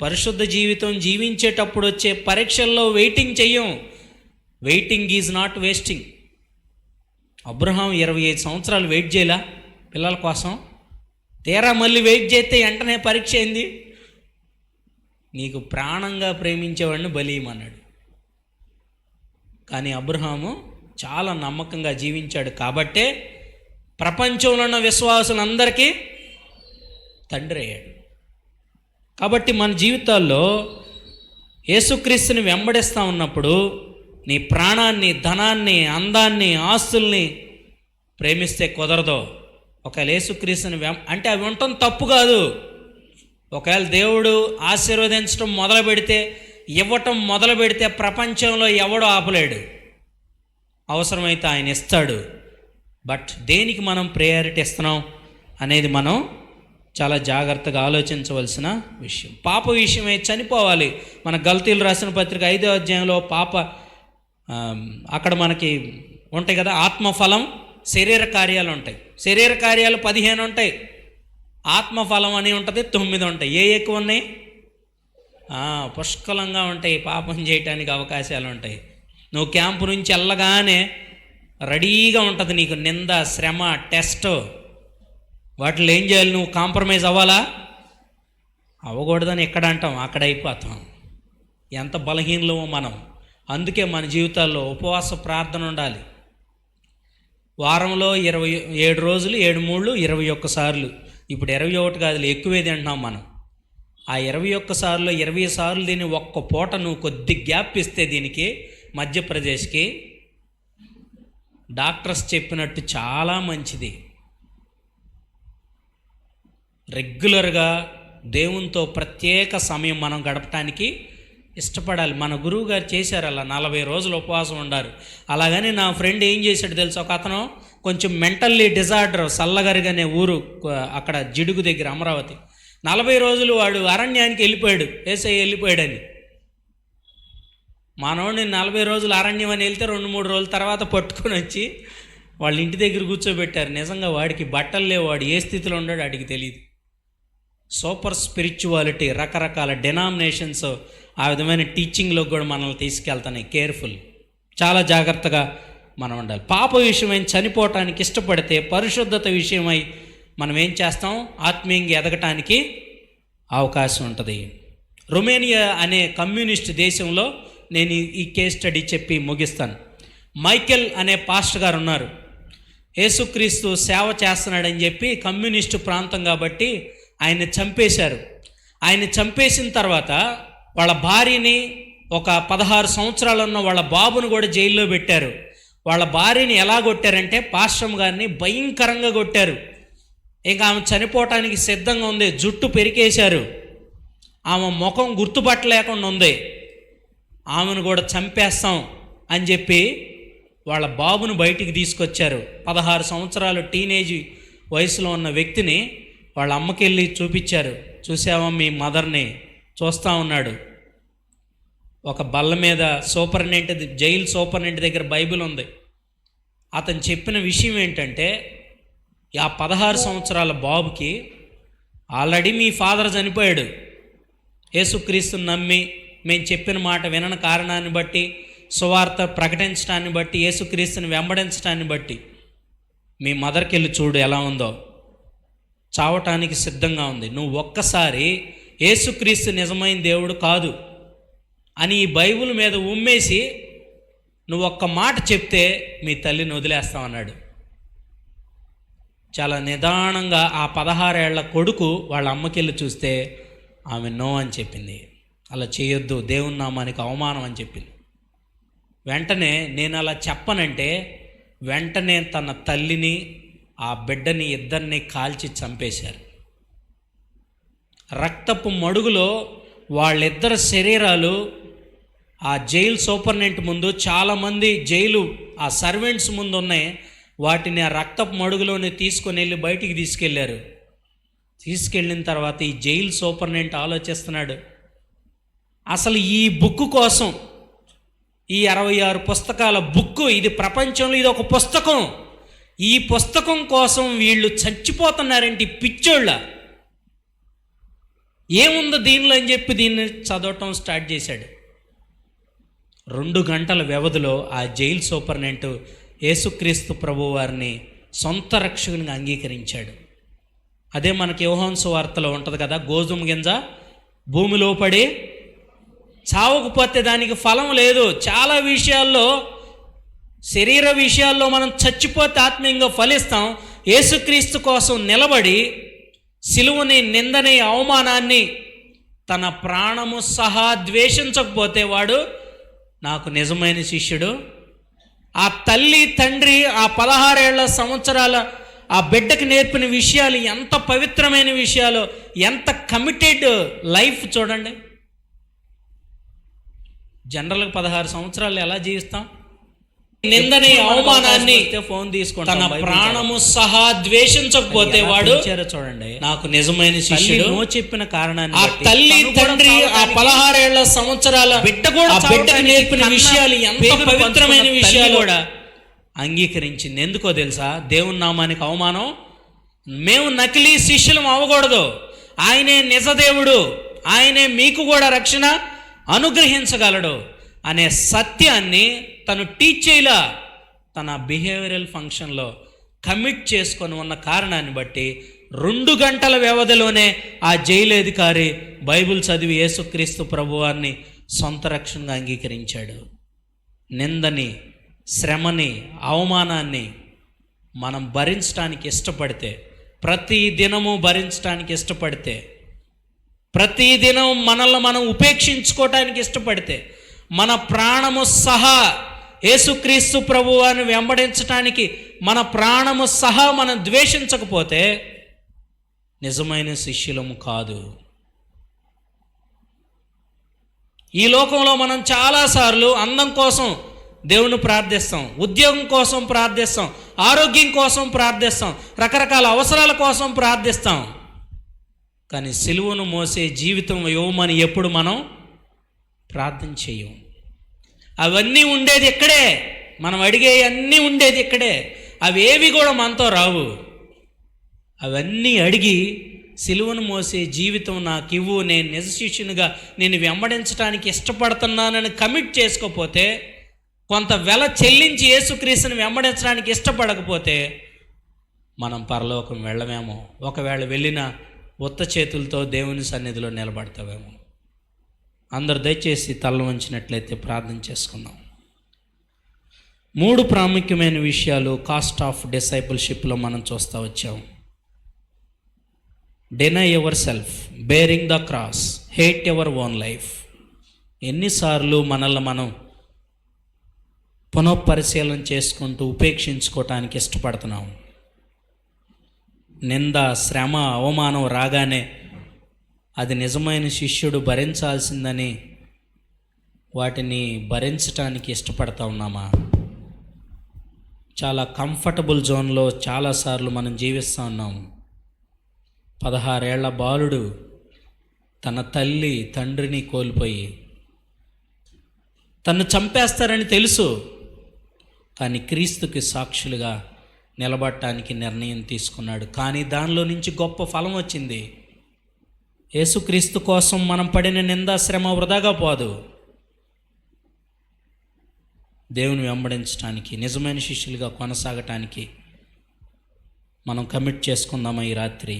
పరిశుద్ధ జీవితం జీవించేటప్పుడు వచ్చే పరీక్షల్లో వెయిటింగ్ చెయ్యం. Waiting is not wasting. Abraham 25 సంవత్సరాలు వెయిట్ చేయలా పిల్లల కోసం? తీరా మళ్ళీ వెయిట్ చేస్తే వెంటనే పరీక్ష అయింది, నీకు ప్రాణంగా ప్రేమించేవాడిని బలీయమన్నాడు. కానీ అబ్రహాము చాలా నమ్మకంగా జీవించాడు కాబట్టే ప్రపంచంలో ఉన్న విశ్వాసులందరికీ తండ్రి అయ్యాడు. కాబట్టి మన జీవితాల్లో యేసుక్రీస్తుని వెంబడిస్తూ ఉన్నప్పుడు నీ ప్రాణాన్ని, ధనాన్ని, అందాన్ని, ఆస్తుల్ని ప్రేమిస్తే కుదరదు. ఒకవేళ యేసుక్రీస్తుని అంటే అవి ఉండటం తప్పు కాదు. ఒకవేళ దేవుడు ఆశీర్వదించడం మొదలు పెడితే, ఇవ్వటం మొదలు పెడితే ప్రపంచంలో ఎవడో ఆపలేడు. అవసరమైతే ఆయన ఇస్తాడు. బట్ దేనికి మనం ప్రయారిటీ ఇస్తున్నాం అనేది మనం చాలా జాగ్రత్తగా ఆలోచించవలసిన విషయం. పాప విషయమై చనిపోవాలి. మన గల్తీలు రాసిన పత్రిక 5వ అధ్యాయంలో పాప అక్కడ మనకి ఉంటాయి కదా, ఆత్మఫలం, శరీర కార్యాలు ఉంటాయి. శరీర కార్యాలు 15 ఉంటాయి, ఆత్మఫలం అని ఉంటుంది 9 ఉంటాయి. ఏ ఎక్కువ ఉన్నాయి? పుష్కలంగా ఉంటాయి. పాపం చేయటానికి అవకాశాలు ఉంటాయి. నువ్వు క్యాంపు నుంచి వెళ్ళగానే రెడీగా ఉంటుంది నీకు నింద, శ్రమ, టెస్ట్. వాటిలో ఏం చేయాలి? నువ్వు కాంప్రమైజ్ అవ్వాలా? అవ్వకూడదని ఎక్కడ అంటాం, అక్కడ అయిపోతాం. ఎంత బలహీనమో మనం. అందుకే మన జీవితాల్లో ఉపవాస ప్రార్థన ఉండాలి. వారంలో 27 రోజులు, 7 3 21 సార్లు. ఇప్పుడు 21 కాదు, ఎక్కువేది అంటున్నాం మనం. ఆ 21 సార్లు 20 సార్లు దీన్ని ఒక్క పూట నువ్వు కొద్ది గ్యాప్ ఇస్తే దీనికి, మధ్యప్రదేశ్కి డాక్టర్స్ చెప్పినట్టు చాలా మంచిది. రెగ్యులర్గా దేవునితో ప్రత్యేక సమయం మనం గడపటానికి ఇష్టపడాలి. మన గురువు గారు చేశారు అలా, 40 రోజులు ఉపవాసం ఉండారు. అలాగని నా ఫ్రెండ్ ఏం చేశాడు తెలుసా? ఒక అతను కొంచెం మెంటల్లీ డిజార్డర్, సల్లగరిగా అనే ఊరు అక్కడ జిడుగు దగ్గర, అమరావతి. 40 రోజులు వాడు అరణ్యానికి వెళ్ళిపోయాడు, ఏసయ్య వెళ్ళిపోయాడని. మనోడిని 40 రోజులు అరణ్యం అని వెళ్తే 2-3 రోజుల తర్వాత పట్టుకొని వచ్చి వాళ్ళ ఇంటి దగ్గర కూర్చోబెట్టారు. నిజంగా వాడికి బట్టలు లేవు, వాడు ఏ స్థితిలో ఉన్నాడో వాడికి తెలియదు. సూపర్ స్పిరిచువాలిటీ, రకరకాల డెనామినేషన్స్ ఆ విధమైన టీచింగ్లో కూడా మనల్ని తీసుకెళ్తున్నాయి. కేర్ఫుల్, చాలా జాగ్రత్తగా మనం ఉండాలి. పాప విషయమై చనిపోవటానికి ఇష్టపడితే పరిశుద్ధత విషయమై మనం ఏం చేస్తాం? ఆత్మీయంగా ఎదగటానికి అవకాశం ఉంటుంది. రొమేనియా అనే కమ్యూనిస్ట్ దేశంలో నేను ఈ కేస్ స్టడీ చెప్పి ముగిస్తాను. మైకెల్ అనే పాస్టర్ గారు ఉన్నారు. యేసుక్రీస్తు సేవ చేస్తున్నాడని చెప్పి, కమ్యూనిస్టు ప్రాంతం కాబట్టి ఆయన్ని చంపేశారు. ఆయన్ని చంపేసిన తర్వాత వాళ్ళ భార్యని, ఒక 16 సంవత్సరాలు ఉన్న వాళ్ళ బాబును కూడా జైల్లో పెట్టారు. వాళ్ళ భార్యని ఎలా కొట్టారంటే, పాస్టర్ గారిని భయంకరంగా కొట్టారు. ఇంకా ఆమె చనిపోవటానికి సిద్ధంగా ఉంది, జుట్టు పెరికేశారు, ఆమె ముఖం గుర్తుపట్టలేకుండా ఉంది. ఆమెను కూడా చంపేస్తాం అని చెప్పి వాళ్ళ బాబును బయటికి తీసుకొచ్చారు. 16 సంవత్సరాలు టీనేజ్ వయసులో ఉన్న వ్యక్తిని వాళ్ళ అమ్మకి వెళ్ళి చూపించారు. చూసావా మీ మదర్ని? చూస్తూ ఉన్నాడు. ఒక బల్ల మీద సూపరింటెండెంట్, జైలు సూపరింటెండెంట్ దగ్గర బైబిల్ ఉంది. అతను చెప్పిన విషయం ఏంటంటే, ఆ 16 సంవత్సరాల బాబుకి ఆల్రెడీ మీ ఫాదర్ చనిపోయాడు. యేసుక్రీస్తుని నమ్మి మేము చెప్పిన మాట వినని కారణాన్ని బట్టి, సువార్త ప్రకటించడాన్ని బట్టి, యేసుక్రీస్తుని వెంబడించడాన్ని బట్టి మీ మదర్కి వెళ్ళి చూడు ఎలా ఉందో, చావటానికి సిద్ధంగా ఉంది. నువ్వు ఒక్కసారి యేసుక్రీస్తు నిజమైన దేవుడు కాదు అని ఈ బైబిల్ మీద ఉమ్మేసి నువ్వు ఒక్క మాట చెప్తే మీ తల్లిని వదిలేస్తామన్నాడు. చాలా నిదానంగా ఆ 16 ఏళ్ల కొడుకు వాళ్ళ అమ్మకెళ్ళి చూస్తే ఆమె నో అని చెప్పింది. అలా చేయొద్దు, దేవుని నామానికి అవమానం అని చెప్పింది. వెంటనే నేను అలా చెప్పనంటే వెంటనే తన తల్లిని, ఆ బిడ్డని, ఇద్దరిని కాల్చి చంపేశారు. రక్తపు మడుగులో వాళ్ళిద్దరి శరీరాలు ఆ జైలు సూపరింటెండెంట్ ముందు, చాలామంది జైలు ఆ సర్వెంట్స్ ముందు ఉన్నాయి. వాటిని ఆ రక్తపు మడుగులోనే తీసుకొని వెళ్ళి బయటికి తీసుకెళ్లారు. తీసుకెళ్ళిన తర్వాత ఈ జైలు సూపరింటెండెంట్ ఆలోచిస్తున్నాడు, అసలు ఈ బుక్ కోసం, ఈ 66 పుస్తకాల బుక్, ఇది ప్రపంచంలో ఇది ఒక పుస్తకం, ఈ పుస్తకం కోసం వీళ్ళు చచ్చిపోతున్నారేంటి పిచ్చోళ్ళ, ఏముందో దీనిలో అని చెప్పి దీన్ని చదవటం స్టార్ట్ చేశాడు. 2 గంటల వ్యవధిలో ఆ జైలు సూపరింటెండెంట్ యేసుక్రీస్తు ప్రభు వారిని సొంత రక్షకునిగా అంగీకరించాడు. అదే మనకి యోహాను సువార్తలో ఉంటుంది కదా, గోధుమ గింజ భూమిలో పడి చావకపోతే దానికి ఫలం లేదు. చాలా విషయాల్లో, శరీర విషయాల్లో మనం చచ్చిపోతే ఆత్మీయంగా ఫలిస్తాం. యేసుక్రీస్తు కోసం నిలబడి సిలువని, నిందని, అవమానాన్ని తన ప్రాణము సహా ద్వేషించకపోతే వాడు నాకు నిజమైన శిష్యుడు. ఆ తల్లి తండ్రి ఆ 16 సంవత్సరాల ఆ బిడ్డకి నేర్పిన విషయాలు ఎంత పవిత్రమైన విషయాలు, ఎంత కమిటెడ్ లైఫ్ చూడండి. జనరల్గా 16 సంవత్సరాలు ఎలా జీవిస్తాం? నిందని, అవమానాన్ని ఫోన్ తీసుకుంటాం. తన ప్రాణము సహా ద్వేషించకపోతే వాడు చూడండి నాకు నిజమైన శిష్యుడు చెప్పిన కారణాన్ని, ఆ తల్లి తండ్రి ఆ 16 సంవత్సరాల బిడ్డ కూడా ఆ బిడ్డకి నేర్పిన విషయాలు ఎంత పవిత్రమైన విషయాలు కూడా అంగీకరించింది. ఎందుకో తెలుసా? దేవుని నామానికి అవమానం. మేము నకిలీ శిష్యులం అవ్వకూడదు. ఆయనే నిజదేవుడు, ఆయనే మీకు కూడా రక్షణ అనుగ్రహించగలడు అనే సత్యాన్ని తను టీచ్ చేయలా. తన బిహేవియరల్ ఫంక్షన్లో కమిట్ చేసుకొని ఉన్న కారణాన్ని బట్టి 2 గంటల వ్యవధిలోనే ఆ జైలు అధికారి బైబిల్ చదివి యేసుక్రీస్తు ప్రభువారిని సొంత రక్షణగా అంగీకరించాడు. నిందని, శ్రమని, అవమానాన్ని మనం భరించడానికి ఇష్టపడితే, ప్రతి దినము భరించడానికి ఇష్టపడితే, ప్రతిదినం మనల్ని మనం ఉపేక్షించుకోవటానికి ఇష్టపడితే, మన ప్రాణము సహా యేసుక్రీస్తు ప్రభువాన్ని వెంబడించటానికి మన ప్రాణము సహా మనం ద్వేషించకపోతే నిజమైన శిష్యులము కాదు. ఈ లోకంలో మనం చాలాసార్లు అందం కోసం దేవుని ప్రార్థిస్తాం, ఉద్యోగం కోసం ప్రార్థిస్తాం, ఆరోగ్యం కోసం ప్రార్థిస్తాం, రకరకాల అవసరాల కోసం ప్రార్థిస్తాం. కానీ సిలువను మోసే జీవితం ఇవ్వమని ఎప్పుడు మనం ప్రార్థన చేయం. అవన్నీ ఉండేది ఇక్కడే, మనం అడిగే అన్నీ ఉండేది ఇక్కడే. అవేవి కూడా మనతో రావు. అవన్నీ అడిగి సిలువను మోసే జీవితం నాకు ఇవ్వు, నేను నిజ శిష్యునిగా నేను వెంబడించడానికి ఇష్టపడుతున్నానని కమిట్ చేసుకోకపోతే, కొంత వెల చెల్లించి యేసుక్రీస్తుని వెంబడించడానికి ఇష్టపడకపోతే మనం పరలోకం వెళ్ళమేమో. ఒకవేళ వెళ్ళినా ఉత్త చేతులతో దేవుని సన్నిధిలో నిలబడతావేమో. అందరు దయచేసి తల వంచినట్లయితే ప్రార్థన చేసుకుందాం. 3 ప్రాముఖ్యమైన విషయాలు కాస్ట్ ఆఫ్ డిసైపుల్షిప్లో మనం చూస్తూ వచ్చాం. Deny your self, bearing the cross, hate your own life. ఎన్నిసార్లు మనల్ని మనం పునఃపరిశీలన చేసుకుంటూ ఉపేక్షించుకోవటానికి ఇష్టపడుతున్నాం. నింద, శ్రమ, అవమానం రాగానే అది నిజమైన శిష్యుడు భరించాల్సిందని వాటిని భరించటానికి ఇష్టపడతా ఉన్నామా? చాలా కంఫర్టబుల్ జోన్లో చాలాసార్లు మనం జీవిస్తూ ఉన్నాము. 16 ఏళ్ల బాలుడు తన తల్లి తండ్రిని కోల్పోయి తన్ను చంపేస్తారని తెలుసు, కానీ క్రీస్తుకి సాక్షులుగా నిలబడటానికి నిర్ణయం తీసుకున్నాడు. కానీ దానిలో నుంచి గొప్ప ఫలం వచ్చింది. యేసుక్రీస్తు కోసం మనం పడిన నిందా, శ్రమ వృధాగా పోదు. దేవుని వెంబడించడానికి, నిజమైన శిష్యులుగా కొనసాగటానికి మనం కమిట్ చేసుకుందామా ఈ రాత్రి?